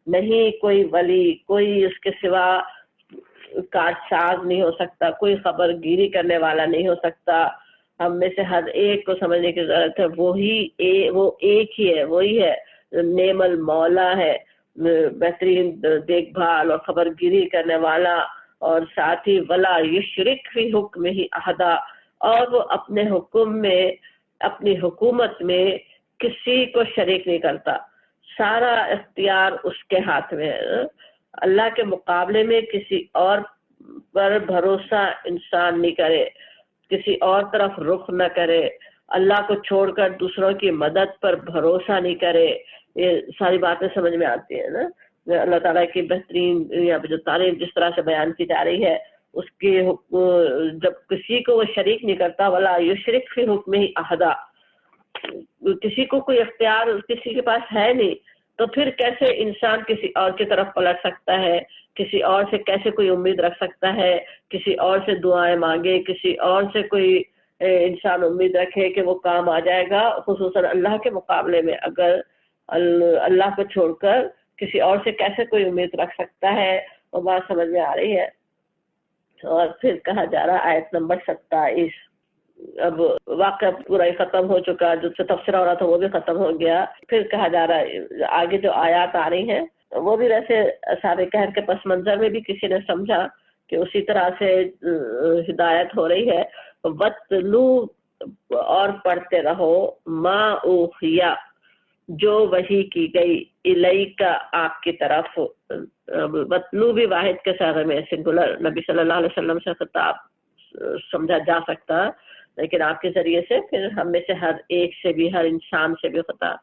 نہیں کوئی ولی، کوئی اس کے سوا کارساز نہیں ہو سکتا، کوئی خبر گیری کرنے والا نہیں ہو سکتا۔ ہم میں سے ہر ایک کو سمجھنے کی ضرورت ہے، وہ ایک ہی ہے، وہی ہے نعم المولا ہے، بہترین دیکھ بھال اور خبر گیری کرنے والا، اور ساتھ ہی ولا یشرک فی حکم ہی احدا، اور وہ اپنے حکم میں، اپنی حکومت میں کسی کو شریک نہیں کرتا، سارا اختیار اس کے ہاتھ میں ہے۔ اللہ کے مقابلے میں کسی اور پر بھروسہ انسان نہیں کرے، کسی اور طرف رخ نہ کرے، اللہ کو چھوڑ کر دوسروں کی مدد پر بھروسہ نہیں کرے۔ یہ ساری باتیں سمجھ میں آتی ہیں نا، اللہ تعالیٰ کی بہترین یہاں پہ جو تعلیم جس طرح سے بیان کی جا رہی ہے، اس کی جب کسی کو وہ شریک نہیں کرتا، ولا یشرک فی حکم ہی احدا، کسی کو کوئی اختیار کسی کے پاس ہے نہیں، تو پھر کیسے انسان کسی اور کی طرف پلٹ سکتا ہے، کسی اور سے کیسے کوئی امید رکھ سکتا ہے، کسی اور سے دعائیں مانگے، کسی اور سے کوئی انسان امید رکھے کہ وہ کام آ جائے گا، خصوصاً اللہ کے مقابلے میں اگر اللہ کو چھوڑ کر کسی اور سے کیسے کوئی امید رکھ سکتا ہے۔ وہ بات سمجھ میں آ رہی ہے. اور پھر کہا جا رہا آیت نمبر 27. اب واقعہ پورا ہی ختم ہو چکا، جو تفسیر ہو رہا تھا وہ بھی ختم ہو گیا. پھر کہا جا رہا ہے آگے جو آیات آ رہی ہیں وہ بھی ویسے اصحاب کہف کے پس منظر میں بھی کسی نے سمجھا کہ اسی طرح سے ہدایت ہو رہی ہے. وَاتْلُو، اور پڑھتے رہو، ما اوحیا، جو وحی کی گئی، الیکا، آپ کی طرف. وَاتْلُو بھی واحد کے صیغے میں سنگولر، نبی صلی اللہ علیہ وسلم سے خطاب سمجھا جا سکتا، لیکن آپ کے ذریعے سے پھر ہم میں سے ہر ایک سے بھی، ہر انسان سے بھی خطاب.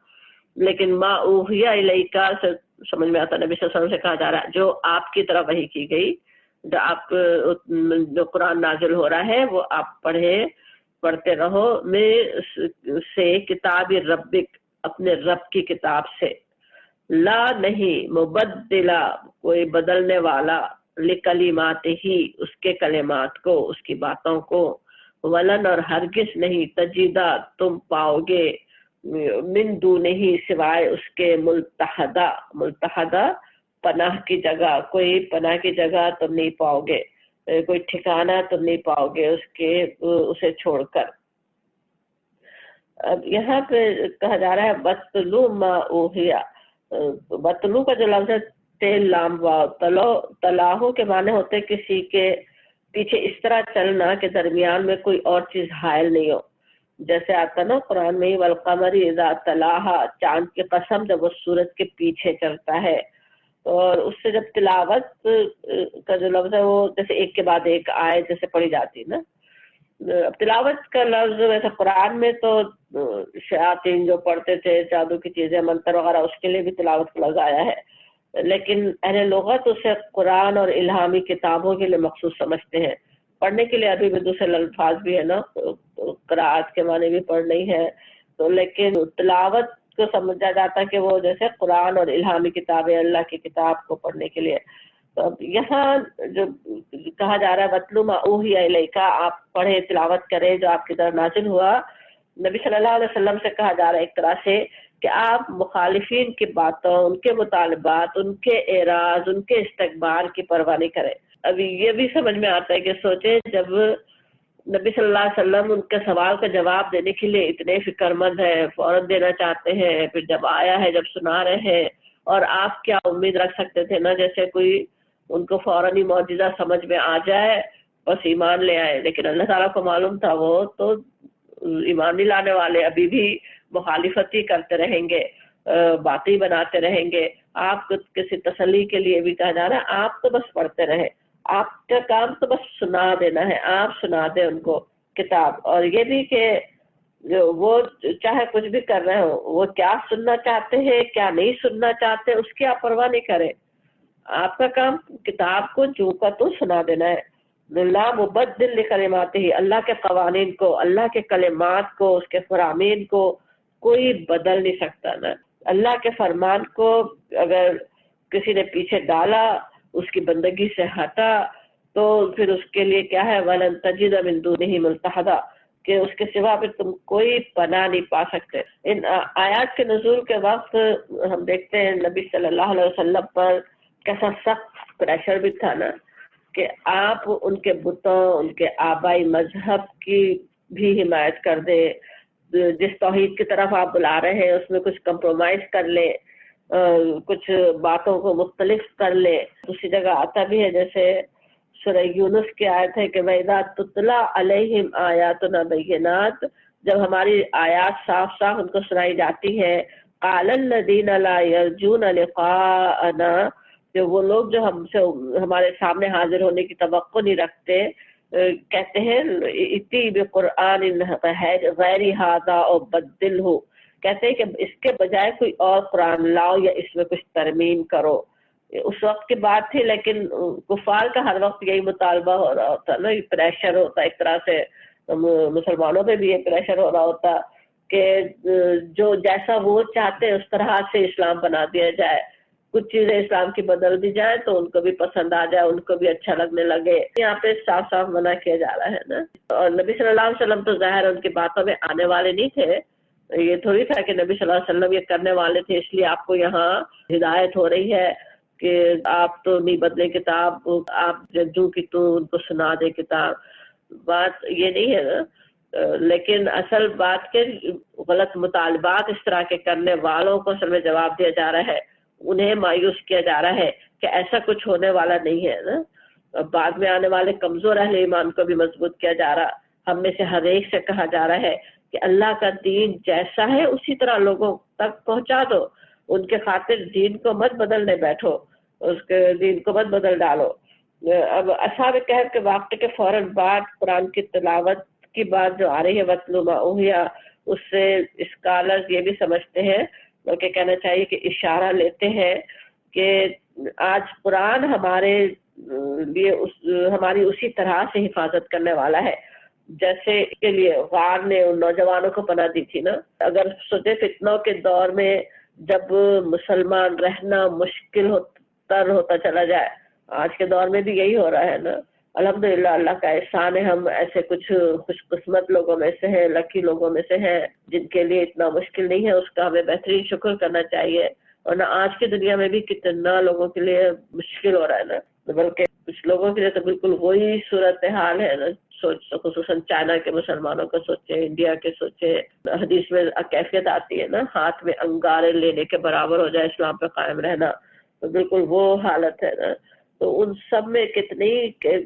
لیکن ما اوحیا الیکا سے سمجھ میں آتا، نبی صلی اللہ علیہ وسلم سے کہا جا رہا ہے جو آپ کی طرف وحی کی گئی، جو قرآن نازل ہو رہا ہے وہ آپ پڑھتے رہو. میں سے کتاب ربک، اپنے رب کی کتاب سے، لا نہیں، مبدلا، کوئی بدلنے والا، لکلمات ہی، اس کے کلمات کو، اس کی باتوں کو، ولن، اور ہرگز نہیں، تجیدہ، تم پاؤ گے، من دونہ، سوائے اس کے، ملتحدہ پناہ کی جگہ، کوئی پناہ کی جگہ تم نہیں پاؤ گے، کوئی ٹھکانہ تم نہیں پاؤ گے اسے چھوڑ کر. اب یہاں پہ کہا جا رہا ہے وَاتْلُو مَا أُوحِیَ. وَاتْلُو کا جو لفظ ہے تیل لام واو، تلاہو کے معنی ہوتے کسی کے پیچھے اس طرح چلنا کہ درمیان میں کوئی اور چیز حائل نہیں ہو. جیسے آتا نا قرآن میں ہی وَالْقَمَرِ إِذَا تَلَاهَا، چاند کی قسم جب وہ سورج کے پیچھے چلتا ہے. اور اس سے جب تلاوت کا جو لفظ ہے وہ جیسے ایک کے بعد ایک آیت جیسے پڑھی جاتی ہے نا. تلاوت کا لفظ ویسے قرآن میں تو شیاطین جو پڑھتے تھے جادو کی چیزیں، منتر وغیرہ، اس کے لیے بھی تلاوت کا لفظ آیا ہے، لیکن اہل لغت اسے قرآن اور الہامی کتابوں کے لیے مخصوص سمجھتے ہیں. پڑھنے کے لیے ابھی بھی دوسرے الفاظ بھی ہے نا، قرآت کے معنی بھی پڑھ نہیں ہے تو، لیکن تلاوت کو سمجھا جاتا کہ وہ جیسے قرآن اور الہامی کتابیں، اللہ کی کتاب کو پڑھنے کے لیے. تو اب یہاں جو کہا جا رہا ہے وَاتْلُو مَا أُوحِیَ إِلَیْکَ، آپ پڑھے، تلاوت کریں جو آپ کی طرف نازل ہوا. نبی صلی اللہ علیہ وسلم سے کہا جا رہا ہے ایک طرح سے کہ آپ مخالفین کی باتوں، ان کے مطالبات، ان کے اعراض، ان کے استکبار کی پرواہ نہیں کریں. ابھی یہ بھی سمجھ میں آتا ہے کہ سوچیں جب نبی صلی اللہ علیہ وسلم ان کے سوال کا جواب دینے کے لیے اتنے فکر مند ہیں، فوراً دینا چاہتے ہیں، پھر جب آیا ہے، جب سنا رہے ہیں، اور آپ کیا امید رکھ سکتے تھے نا جیسے کوئی ان کو فوراً ہی معجزہ سمجھ میں آ جائے بس ایمان لے آئے. لیکن اللہ تعالیٰ کو معلوم تھا وہ تو ایمان نہیں لانے والے، ابھی بھی مخالفت ہی کرتے رہیں گے، باتیں بناتے رہیں گے. آپ کو کسی تسلی کے لیے بھی کہا جا رہا ہے آپ تو بس پڑھتے رہے، آپ کا کام تو بس سنا دینا ہے، آپ سنا دیں ان کو کتاب. اور یہ بھی کہ وہ چاہے کچھ بھی کر رہے ہو، وہ کیا سننا چاہتے ہیں کیا نہیں سننا چاہتے اس کی آپ پرواہ نہیں کریں. آپ کا کام کتاب کو جو کا تو سنا دینا ہے. لا مبدل لکلماتہ، اللہ کے قوانین کو، اللہ کے کلمات کو، اس کے فرامین کو کوئی بدل نہیں سکتا. نا اللہ کے فرمان کو اگر کسی نے پیچھے ڈالا، اس کی بندگی سے ہٹا، تو پھر اس کے لیے کیا ہے وَلَن تَجِدَ مِن دُونِهِ مُلْتَحَدًا، کہ اس کے سوا پھر تم کوئی پناہ نہیں پا سکتے. ان آیات کے نزول کے وقت ہم دیکھتے ہیں نبی صلی اللہ علیہ وسلم پر کیسا سخت پریشر بھی تھا نا کہ آپ ان کے بتوں، ان کے آبائی مذہب کی بھی حمایت کر دیں. جس توحید کی طرف آپ بلا رہے ہیں اس میں کچھ کمپرومائز کر لیں، کچھ باتوں کو مختلف کر لیں. دوسری جگہ آتا بھی ہے جیسے سورہ یونس کی آیت ہے کہ وَإِذَا تُتْلَىٰ عَلَيْهِمْ آيَاتُنَا بَيِّنَاتٍ، جب ہماری آیات صاف صاف ان کو سنائی جاتی ہے، قَالَ الَّذِينَ لَا يَرْجُونَ لِقَاءَنَا، کہ وہ لوگ جو ہمارے سامنے حاضر ہونے کی توقع نہیں رکھتے، کہتے ہیں اِتِّی بِقُرْآنٍ غَيْرِ هَٰذَا أَوْ بَدِّلْهُ، کہتے ہیں کہ اس کے بجائے کوئی اور قرآن لاؤ یا اس میں کچھ ترمیم کرو. اس وقت کی بات تھی، لیکن کفار کا ہر وقت یہی مطالبہ ہو رہا ہوتا نا، پریشر ہوتا ایک طرح سے، مسلمانوں پہ بھی یہ پریشر ہو رہا ہوتا کہ جو جیسا وہ چاہتے اس طرح سے اسلام بنا دیا جائے، کچھ چیزیں اسلام کی بدل دی جائیں تو ان کو بھی پسند آ جائے، ان کو بھی اچھا لگنے لگے. یہاں پہ صاف صاف منع کیا جا رہا ہے نا. اور نبی صلی اللہ علیہ وسلم تو ظاہر ان کی باتوں میں آنے والے نہیں تھے، یہ تھوڑی تھا کہ نبی صلی اللہ علیہ وسلم یہ کرنے والے تھے اس لیے آپ کو یہاں ہدایت ہو رہی ہے. کہ آپ تو نہیں بدلے کتاب، آپ جدوں کی تو ان کو سنا دے کتاب. بات یہ نہیں ہے نا، لیکن اصل بات کے غلط مطالبات اس طرح کے کرنے والوں کو اصل میں جواب دیا جا رہا ہے، انہیں مایوس کیا جا رہا ہے کہ ایسا کچھ ہونے والا نہیں ہے نا. بعد میں آنے والے کمزور اہل ایمان کو بھی مضبوط کیا جا رہا. ہم میں سے ہر ایک سے کہا جا رہا ہے کہ اللہ کا دین جیسا ہے اسی طرح لوگوں تک پہنچا دو، ان کے خاطر دین کو مت بدلنے بیٹھو، اس کے دین کو مت بدل ڈالو. اب اصحاب کہف کے واقعے کے فوراً بعد قرآن کی تلاوت کی بات جو آ رہی ہے وَاتْلُ مَا أُوحِیَ، اس سے اسکالرز یہ بھی سمجھتے ہیں، بلکہ کہنا چاہیے کہ اشارہ لیتے ہیں کہ آج قرآن ہمارے لیے ہماری اسی طرح سے حفاظت کرنے والا ہے جیسے کے لیے غار نے ان نوجوانوں کو پناہ دی تھی نا. اگر سوچے فتنوں کے دور میں جب مسلمان رہنا مشکل تر ہوتا چلا جائے، آج کے دور میں بھی یہی ہو رہا ہے نا. الحمدللہ اللہ کا احسان ہے، ہم ایسے کچھ خوش قسمت لوگوں میں سے ہیں، لکی لوگوں میں سے ہیں جن کے لیے اتنا مشکل نہیں ہے. اس کا ہمیں بہترین شکر کرنا چاہیے. ورنہ آج کی دنیا میں بھی کتنا لوگوں کے لیے مشکل ہو رہا ہے نا، بلکہ کچھ لوگوں کے لیے تو بالکل وہی صورتحال ہے نا. خصوصاً چائنا کے مسلمانوں کو سوچے، انڈیا کے سوچے. حدیث میں کیفیت آتی ہے نا، ہاتھ میں انگارے لینے کے برابر ہو جائے اسلام پہ قائم رہنا، تو بالکل وہ حالت ہے نا. تو ان سب میں کتنی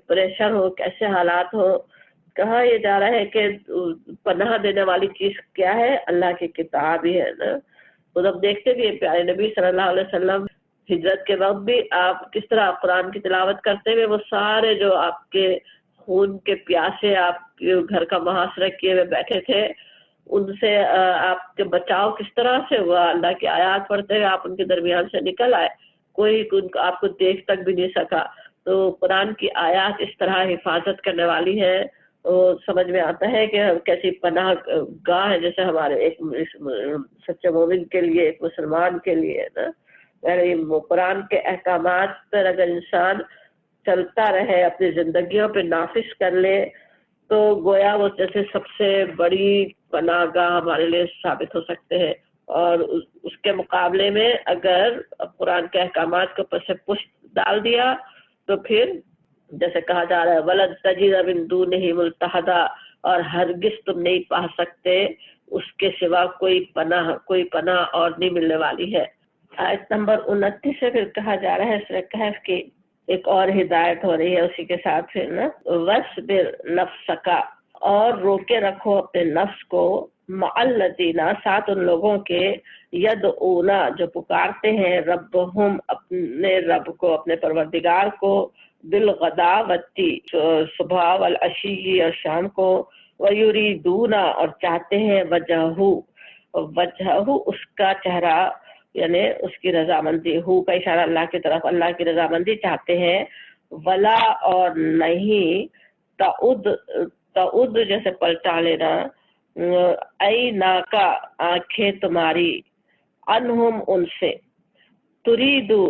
پریشر ہو، کیسے حالات ہو. کہا یہ جا رہا ہے کہ پناہ دینے والی چیز کیا ہے؟ اللہ کی کتاب ہی ہے نا. تو اب دیکھتے بھی پیارے نبی صلی اللہ علیہ وسلم ہجرت کے وقت بھی آپ کس طرح قرآن کی تلاوت کرتے ہوئے وہ سارے جو آپ کے خون کے پیاسے آپ کے گھر کا محاصرہ کیے ہوئے بیٹھے تھے، ان سے آپ کے بچاؤ کس طرح سے ہوا. اللہ کی آیات پڑھتے ہوئے آپ ان کے درمیان سے نکل آئے، کوئی آپ کو دیکھ تک بھی نہیں سکا. تو قرآن کی آیات اس طرح حفاظت کرنے والی ہے، وہ سمجھ میں آتا ہے کہ کیسی پناہ گاہ ہے جیسے ہمارے ایک سچے مومن کے لیے، ایک مسلمان کے لیے نا. قرآن کے احکامات پر اگر انسان چلتا رہے، اپنی زندگیوں پہ نافذ کر لے، تو گویا وہ جیسے سب سے بڑی پناہ گاہ ہمارے لیے ثابت ہو سکتے ہیں. اور اس کے مقابلے میں اگر قرآن کے احکامات کو پس پشت ڈال دیا تو پھر جیسے کہا جا رہا ہے وَلَن تَجِدَ مِن دُونِهِ مُلْتَحَدًا، اور ہرگز تم نہیں پا سکتے اس کے سوا کوئی پناہ اور نہیں ملنے والی ہے. آیت نمبر 29 سے پھر کہا جا رہا ہے سورہ کہف کی ایک اور ہدایت ہو رہی ہے اسی کے ساتھ پھر نا وَاصْبِرْ نَفْسَكَ، اور روکے رکھو اپنے نفس کو، مع الذین، ساتھ ان لوگوں کے، یدعون، جو پکارتے ہیں، ربہم، اپنے رب کو، اپنے پروردگار کو، بالغداوتی، صبح، والعشی، اور شام کو، ویریدون، اور چاہتے ہیں، وجہہ، اس کا چہرہ، یعنی اس کی رضامندی. ہو کا اشارہ اللہ کی طرف، اللہ کی رضامندی چاہتے ہیں. ولا، اور نہیں، تعود جیسے پلٹا لینا، عیناکا، آنکھیں تمہاری، انہم، ان سے، تریدو،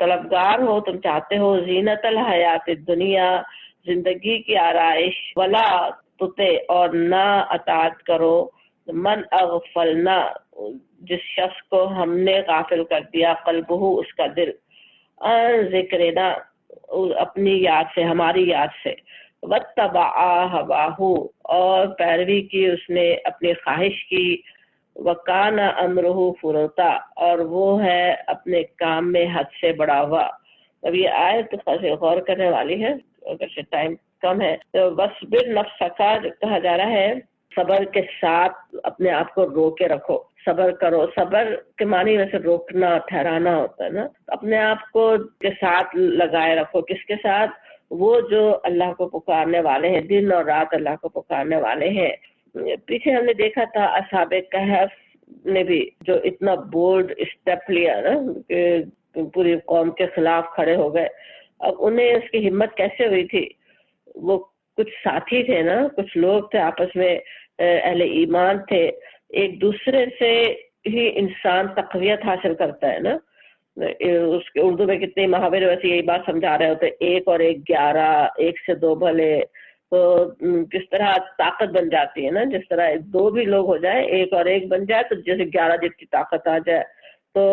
طلبگار ہو، تم چاہتے ہو، زینت الحیات الدنیا، زندگی کی آرائش، ولا تطع، اور نہ اطاعت کرو، من اغفلنا، جس شخص کو ہم نے غافل کر دیا، قلبہ، اس کا دل، ذکرنا، اپنی یاد سے، ہماری یاد سے، واتبع ہواہ، اور پیروی کی اس نے اپنی خواہش کی، وکان امرہ فرطا، اور وہ ہے اپنے کام میں حد سے بڑا ہوا. اب یہ آیت خاصی غور کرنے والی ہے اگرچہ ٹائم کم ہے. تو وَاصْبِرْ نَفْسَكَ جو کہا جا رہا ہے، صبر کے ساتھ اپنے آپ کو روکے رکھو، صبر کرو. صبر کے معنی ویسے روکنا، ٹھہرانا ہوتا ہے نا. اپنے آپ کو کے ساتھ لگائے رکھو. کس کے ساتھ؟ وہ جو اللہ کو پکارنے والے ہیں، دن اور رات اللہ کو پکارنے والے ہیں. پیچھے ہم نے دیکھا تھا اصحاب کہف نے بھی جو اتنا بولڈ اسٹیپ لیا نا کہ پوری قوم کے خلاف کھڑے ہو گئے. اب انہیں اس کی ہمت کیسے ہوئی تھی؟ وہ کچھ ساتھی تھے نا، کچھ لوگ تھے آپس میں، اہل ایمان تھے. ایک دوسرے سے ہی انسان تقویت حاصل کرتا ہے نا. اس کے اردو میں کتنے محاورے ویسے یہی بات سمجھا رہے ہوتے، ایک اور ایک 11، ایک سے دو بھلے. تو کس طرح طاقت بن جاتی ہے نا، جس طرح دو بھی لوگ ہو جائے، ایک اور ایک بن جائے تو جیسے 11 جتنی طاقت آ جائے. تو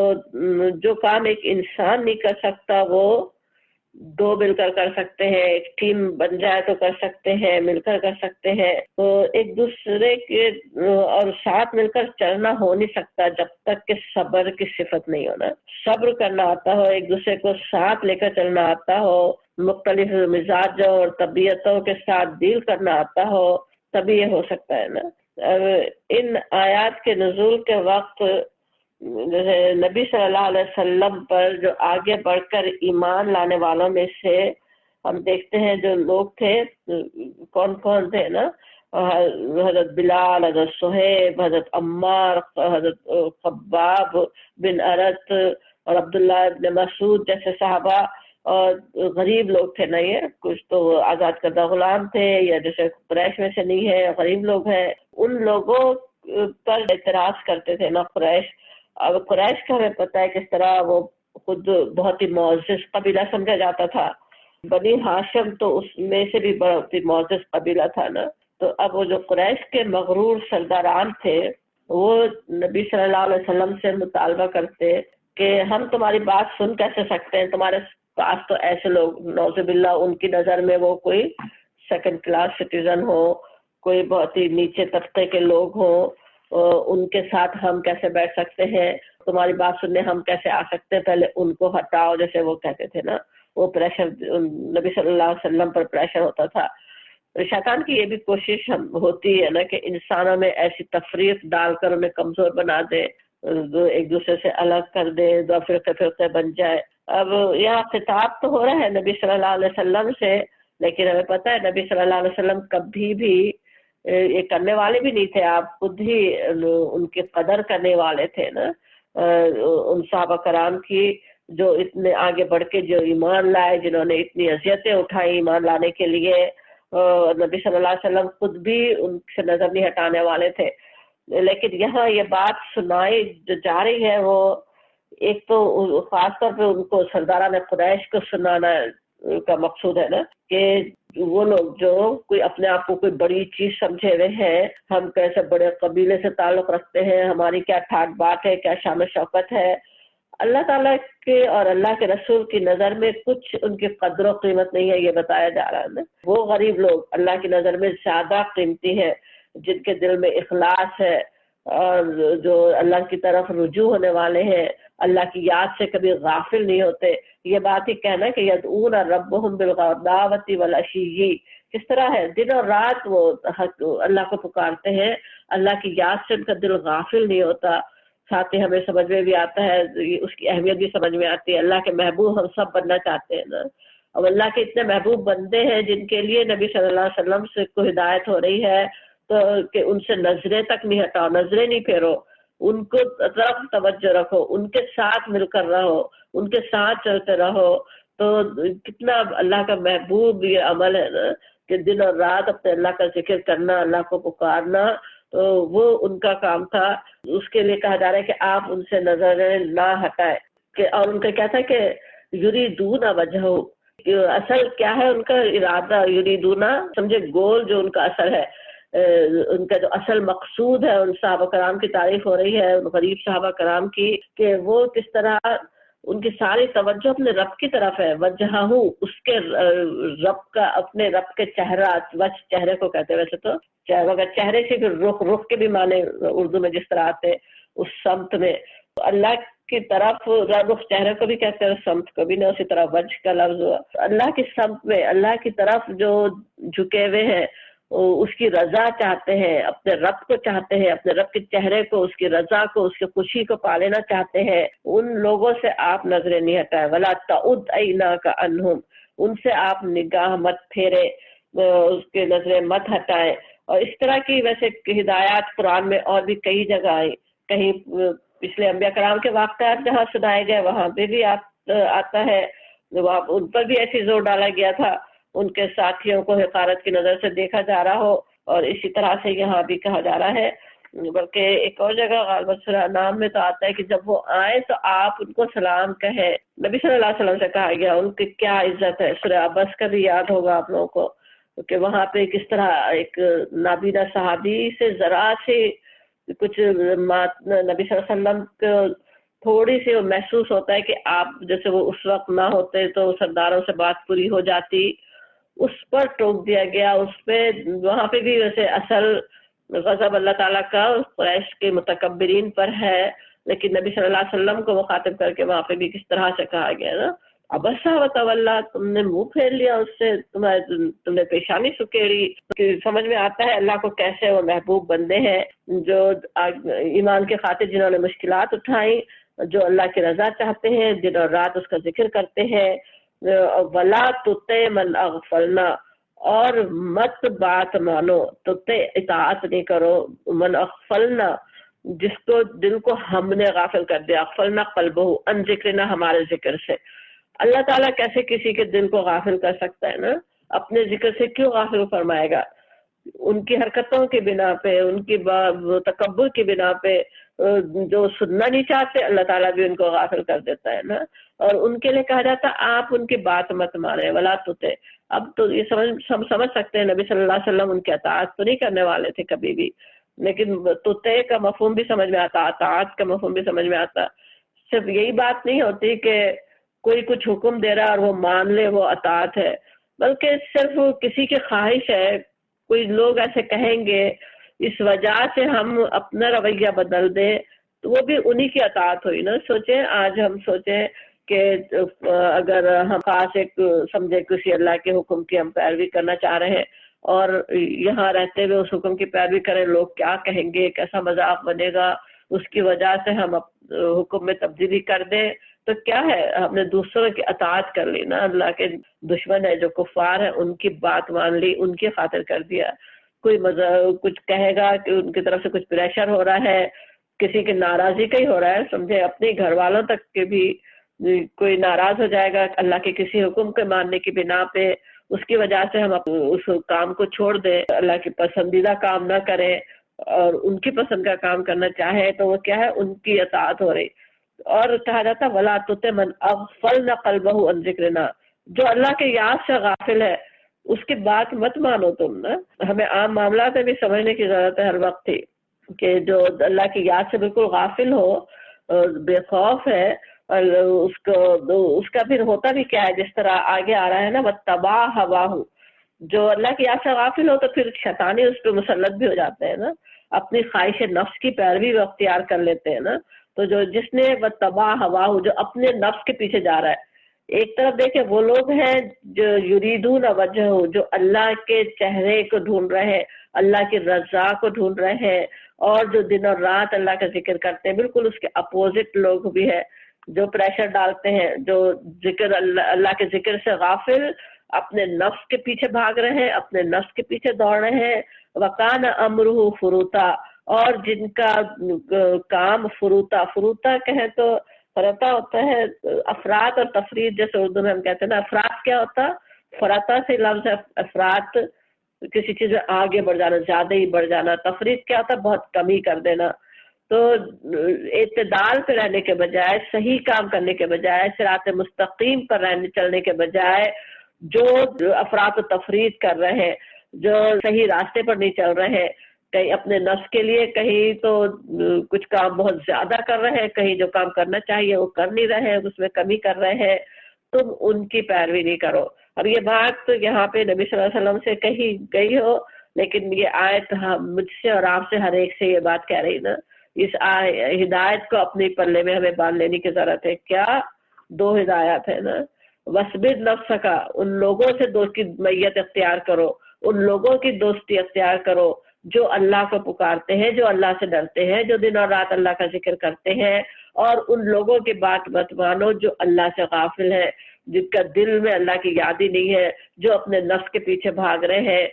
جو کام ایک انسان نہیں کر سکتا وہ دو مل کر سکتے ہیں، ایک ٹیم بن جائے تو کر سکتے ہیں، مل کر سکتے ہیں. تو ایک دوسرے کے اور ساتھ مل کر چلنا ہو نہیں سکتا جب تک کہ صبر کی صفت نہیں ہونا. صبر کرنا آتا ہو، ایک دوسرے کو ساتھ لے کر چلنا آتا ہو، مختلف مزاجوں اور طبیعتوں کے ساتھ ڈیل کرنا آتا ہو، تبھی یہ ہو سکتا ہے نا. ان آیات کے نزول کے وقت نبی صلی اللہ علیہ وسلم پر جو آگے بڑھ کر ایمان لانے والوں میں سے ہم دیکھتے ہیں جو لوگ تھے، کون کون تھے نا، حضرت بلال، حضرت صہیب، حضرت عمار، حضرت خباب بن ارت اور عبداللہ ابن مسعود جیسے صحابہ، اور غریب لوگ تھے نا، یہ کچھ تو آزاد کردہ غلام تھے یا جیسے قریش میں سے نہیں ہے، غریب لوگ ہیں. ان لوگوں پر اعتراض کرتے تھے نا قریش. اب قریش کا ہمیں پتہ ہے کس طرح وہ خود بہت ہی معزز قبیلہ سمجھا جاتا تھا. بنی ہاشم تو اس میں سے بھی بہت ہی معزز قبیلہ تھا نا. تو اب وہ جو قریش کے مغرور سرداران تھے وہ نبی صلی اللہ علیہ وسلم سے مطالبہ کرتے کہ ہم تمہاری بات سن کیسے سکتے ہیں، تمہارے پاس تو ایسے لوگ نعوذ باللہ ان کی نظر میں وہ کوئی سیکنڈ کلاس سٹیزن ہو، کوئی بہت ہی نیچے طبقے کے لوگ ہوں، ان کے ساتھ ہم کیسے بیٹھ سکتے ہیں، تمہاری بات سننے ہم کیسے آ سکتے ہیں، پہلے ان کو ہٹاؤ، جیسے وہ کہتے تھے نا. وہ پریشر نبی صلی اللہ علیہ وسلم پر پریشر ہوتا تھا. شیطان کی یہ بھی کوشش ہوتی ہے نا کہ انسانوں میں ایسی تفریق ڈال کر انہیں کمزور بنا دے، ایک دوسرے سے الگ کر دے، دو فرقے بن جائے. اب یہاں خطاب تو ہو رہا ہے نبی صلی اللہ علیہ وسلم سے، لیکن ہمیں پتہ ہے نبی صلی اللہ علیہ وسلم کبھی بھی یہ کرنے والے بھی نہیں تھے. آپ خود ہی ان کی قدر کرنے والے تھے نا، ان صحابہ کرام کی جو اتنے آگے بڑھ کے جو ایمان لائے، جنہوں نے اتنی اذیتیں اٹھائی ایمان لانے کے لیے. نبی صلی اللہ علیہ وسلم خود بھی ان سے نظر نہیں ہٹانے والے تھے. لیکن یہاں یہ بات سنائی جو جا رہی ہے وہ ایک تو خاص طور پہ ان کو سرداران قریش کو سنانا کا مقصود ہے نا کہ وہ لوگ جو کوئی اپنے آپ کو کوئی بڑی چیز سمجھے ہوئے ہیں، ہم کیسے بڑے قبیلے سے تعلق رکھتے ہیں، ہماری کیا ٹھاٹ بات ہے، کیا شان و شوکت ہے. اللہ تعالیٰ کے اور اللہ کے رسول کی نظر میں کچھ ان کی قدر و قیمت نہیں ہے، یہ بتایا جا رہا ہے نا. وہ غریب لوگ اللہ کی نظر میں زیادہ قیمتی ہیں جن کے دل میں اخلاص ہے اور جو اللہ کی طرف رجوع ہونے والے ہیں، اللہ کی یاد سے کبھی غافل نہیں ہوتے. یہ بات ہی کہنا کہ یدعون ربهم بالغداۃ والعشی، کس طرح ہے دن اور رات وہ اللہ کو پکارتے ہیں، اللہ کی یاد سے ان کا دل غافل نہیں ہوتا. ساتھ ہی ہمیں سمجھ میں بھی آتا ہے، اس کی اہمیت بھی سمجھ میں آتی ہے. اللہ کے محبوب ہم سب بننا چاہتے ہیں نا. اب اللہ کے اتنے محبوب بندے ہیں جن کے لیے نبی صلی اللہ علیہ وسلم سے کو ہدایت ہو رہی ہے تو کہ ان سے نظریں تک نہیں ہٹاؤ، نظریں نہیں پھیرو، ان کو طرف توجہ رکھو، ان کے ساتھ مل کر رہو، ان کے ساتھ چلتے رہو. تو کتنا اللہ کا محبوب یہ عمل ہے نا کہ دن اور رات اپنے اللہ کا ذکر کرنا، اللہ کو پکارنا. تو وہ ان کا کام تھا. اس کے لیے کہا جا رہا ہے کہ آپ ان سے نظریں نہ ہٹائیں. کہ اور ان کا کیا تھا کہ یریدون وجہہ، اصل کیا ہے ان کا ارادہ، یریدون سمجھے گول جو ان کا اصل ہے، ان کا جو اصل مقصود ہے. ان صحابہ کرام کی تعریف ہو رہی ہے، ان غریب صحابہ کرام کی، کہ وہ کس طرح ان کی ساری توجہ اپنے رب کی طرف ہے. وجہہ اس کے رب کا، اپنے رب کے چہرہ، وجہ چہرے کو کہتے ہیں ویسے تو، اگر چہرے سے پھر رخ کے بھی معنی اردو میں جس طرح آتے اس سمت میں، اللہ کی طرف رخ چہرے کو بھی کہتے ہیں، سمت کو بھی، نہ اسی طرح وجہ کا لفظ ہوا. اللہ کی سمت میں، اللہ کی طرف جو جھکے ہوئے ہیں، اس کی رضا چاہتے ہیں، اپنے رب کو چاہتے ہیں، اپنے رب کے چہرے کو، اس کی رضا کو، اس کی خوشی کو پا لینا چاہتے ہیں. ان لوگوں سے آپ نظریں نہیں ہٹائیں. ولا تعد عیناک عنہم، ان سے آپ نگاہ مت پھیرے، اس کے نظریں مت ہٹائیں. اور اس طرح کی ویسے ہدایات قرآن میں اور بھی کئی جگہ آئی. کہیں پچھلے انبیاء کرام کے واقعات جہاں سنائے گئے وہاں پہ بھی آتا ہے، ان پر بھی ایسی زور ڈالا گیا تھا، ان کے ساتھیوں کو حقارت کی نظر سے دیکھا جا رہا ہو. اور اسی طرح سے یہاں بھی کہا جا رہا ہے. بلکہ ایک اور جگہ غالباً سورہ نام میں تو آتا ہے کہ جب وہ آئے تو آپ ان کو سلام کہیں. نبی صلی اللہ علیہ وسلم سے کہا گیا ان کی کیا عزت ہے. سورہ عبس کا بھی یاد ہوگا آپ لوگوں کو کہ وہاں پہ کس طرح ایک نابینا صحابی سے ذرا سے کچھ نبی صلی اللہ علیہ وسلم کو تھوڑی سی وہ محسوس ہوتا ہے کہ آپ جیسے وہ اس وقت نہ ہوتے تو سرداروں سے بات پوری ہو جاتی، اس پر ٹوک دیا گیا، اس پہ وہاں پہ بھی ویسے اصل غضب اللہ تعالیٰ کا قریش کے متکبرین پر ہے، لیکن نبی صلی اللہ علیہ وسلم کو مخاطب کر کے وہاں پہ بھی کس طرح سے کہا گیا نا، ابسا و تولا، تم نے منہ پھیر لیا اس سے، تم نے پیشانی سکیڑی۔ سمجھ میں آتا ہے اللہ کو کیسے وہ محبوب بندے ہیں جو ایمان کے خاطر جنہوں نے مشکلات اٹھائیں، جو اللہ کی رضا چاہتے ہیں، دن اور رات اس کا ذکر کرتے ہیں۔ ولا تطع من اغفلنا، اور مت بات مانو، تطع اطاعت نہیں کرو، من اغفلنا، جس کو دل کو ہم نے غافل کر دیا، اغفلنا قلبہ ان ذکرنا، ہمارے ذکر سے۔ اللہ تعالیٰ کیسے کسی کے دل کو غافل کر سکتا ہے نا، اپنے ذکر سے کیوں غافل فرمائے گا؟ ان کی حرکتوں کی بنا پہ، ان کی تکبر کی بنا پہ جو سننا نہیں چاہتے اللہ تعالیٰ بھی ان کو غافل کر دیتا ہے نا، اور ان کے لیے کہا جاتا آپ ان کی بات مت مانیں، ولا تطع۔ اب تو یہ سمجھ سکتے ہیں نبی صلی اللہ علیہ وسلم ان کی اطاعت تو نہیں کرنے والے تھے کبھی بھی، لیکن تطع کا مفہوم بھی سمجھ میں آتا، اطاعت کا مفہوم بھی سمجھ میں آتا۔ صرف یہی بات نہیں ہوتی کہ کوئی کچھ حکم دے رہا اور وہ مان لے وہ اطاعت ہے، بلکہ صرف کسی کی خواہش ہے، کوئی لوگ ایسے کہیں گے اس وجہ سے ہم اپنا رویہ بدل دیں تو وہ بھی انہی کی اطاعت ہوئی نا۔ سوچیں آج ہم سوچیں کہ اگر ہم خاص ایک سمجھے کسی اللہ کے حکم کی ہم پیروی کرنا چاہ رہے ہیں اور یہاں رہتے ہوئے اس حکم کی پیروی کریں، لوگ کیا کہیں گے، کیسا مذاق بنے گا، اس کی وجہ سے ہم حکم میں تبدیلی کر دیں تو کیا ہے، ہم نے دوسروں کی اطاعت کر لی نا، اللہ کے دشمن ہے جو کفار ہیں ان کی بات مان لی، ان کی خاطر کر دیا۔ کوئی کچھ کہے گا کہ ان کی طرف سے کچھ پریشر ہو رہا ہے، کسی کی ناراضی کا ہی ہو رہا ہے، سمجھے اپنے گھر والوں تک کے بھی کوئی ناراض ہو جائے گا اللہ کے کسی حکم کے ماننے کی بنا پہ، اس کی وجہ سے ہم اس کام کو چھوڑ دیں، اللہ کی پسندیدہ کام نہ کریں اور ان کی پسند کا کام کرنا چاہے تو وہ کیا ہے، ان کی اطاعت ہو رہی۔ اور کہا جاتا ولا تطع من اغفلنا قلبہ عن ذکرنا، جو اللہ کے یاد سے غافل ہے اس کی بات مت مانو تم نا۔ ہمیں عام معاملات میں بھی سمجھنے کی ضرورت ہے ہر وقت ہی کہ جو اللہ کی یاد سے بالکل غافل ہو، بے خوف ہے، اور اس کا پھر ہوتا بھی کیا ہے، جس طرح آگے آ رہا ہے نا واتبع ہواہ، جو اللہ کی یاد سے غافل ہو تو پھر شیطانی اس پہ مسلط بھی ہو جاتے ہیں نا، اپنی خواہش نفس کی پیروی اختیار کر لیتے ہیں نا۔ تو جس نے واتبع ہواہ، جو اپنے نفس کے پیچھے جا رہا ہے، ایک طرف دیکھیں وہ لوگ ہیں جو یریدون وجہ، جو اللہ کے چہرے کو ڈھونڈ رہے ہیں، اللہ کی رضا کو ڈھونڈ رہے ہیں، اور جو دن اور رات اللہ کا ذکر کرتے ہیں۔ بالکل اس کے اپوزٹ لوگ بھی ہیں جو پریشر ڈالتے ہیں، جو ذکر اللہ کے ذکر سے غافل، اپنے نفس کے پیچھے بھاگ رہے ہیں، اپنے نفس کے پیچھے دوڑ رہے ہیں۔ وَقَانَ أَمْرُهُ فُرُوتًا، اور جن کا کام فروتا کہیں تو فرتا ہوتا ہے افراد اور تفرید، جیسے اردو میں ہم کہتے ہیں نا، افراد کیا ہوتا، فرتا سے لفظ ہے افراد، کسی چیز میں آگے بڑھ جانا، زیادہ ہی بڑھ جانا۔ تفرید کیا ہوتا، بہت کمی کر دینا۔ تو اعتدال پہ رہنے کے بجائے، صحیح کام کرنے کے بجائے، صراط مستقیم پر چلنے کے بجائے جو افراد و تفرید کر رہے ہیں، جو صحیح راستے پر نہیں چل رہے ہیں، کہیں اپنے نفس کے لیے، کہیں تو کچھ کام بہت زیادہ کر رہے ہیں، کہیں جو کام کرنا چاہیے وہ کر نہیں رہے ہیں، اس میں کمی کر رہے ہیں، تم ان کی پیروی نہیں کرو۔ اب یہ بات یہاں پہ نبی صلی اللہ علیہ وسلم سے کہی گئی ہو، لیکن یہ آیت مجھ سے اور آپ سے ہر ایک سے یہ بات کہہ رہی نا، اس ہدایت کو اپنے پلے میں ہمیں باندھ لینے کی ضرورت ہے۔ کیا دو ہدایات ہے نا، وَاصْبِرْ نَفْسَكَ، ان لوگوں سے دوستی میت اختیار کرو، ان لوگوں کی دوستی اختیار کرو جو اللہ کو پکارتے ہیں، جو اللہ سے ڈرتے ہیں، جو دن اور رات اللہ کا ذکر کرتے ہیں، اور ان لوگوں کی بات مت مانو جو اللہ سے غافل ہے، جن کا دل میں اللہ کی یاد ہی نہیں ہے، جو اپنے نفس کے پیچھے بھاگ رہے ہیں،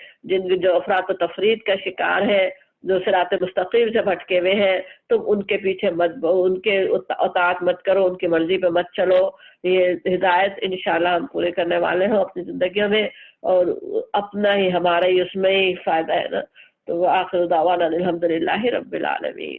جو افراط و تفرید کا شکار ہے، جو صراط مستقیم سے بھٹکے ہوئے ہیں، تم ان کے پیچھے مت، ان کے اطاعت مت کرو، ان کی مرضی پہ مت چلو۔ یہ ہدایت انشاءاللہ ہم پورے کرنے والے ہوں اپنی زندگیوں میں، اور اپنا ہی ہمارا ہی اس میں ہی فائدہ ہے نا۔ تو آخر دعوانا الحمدللہ رب العالمین۔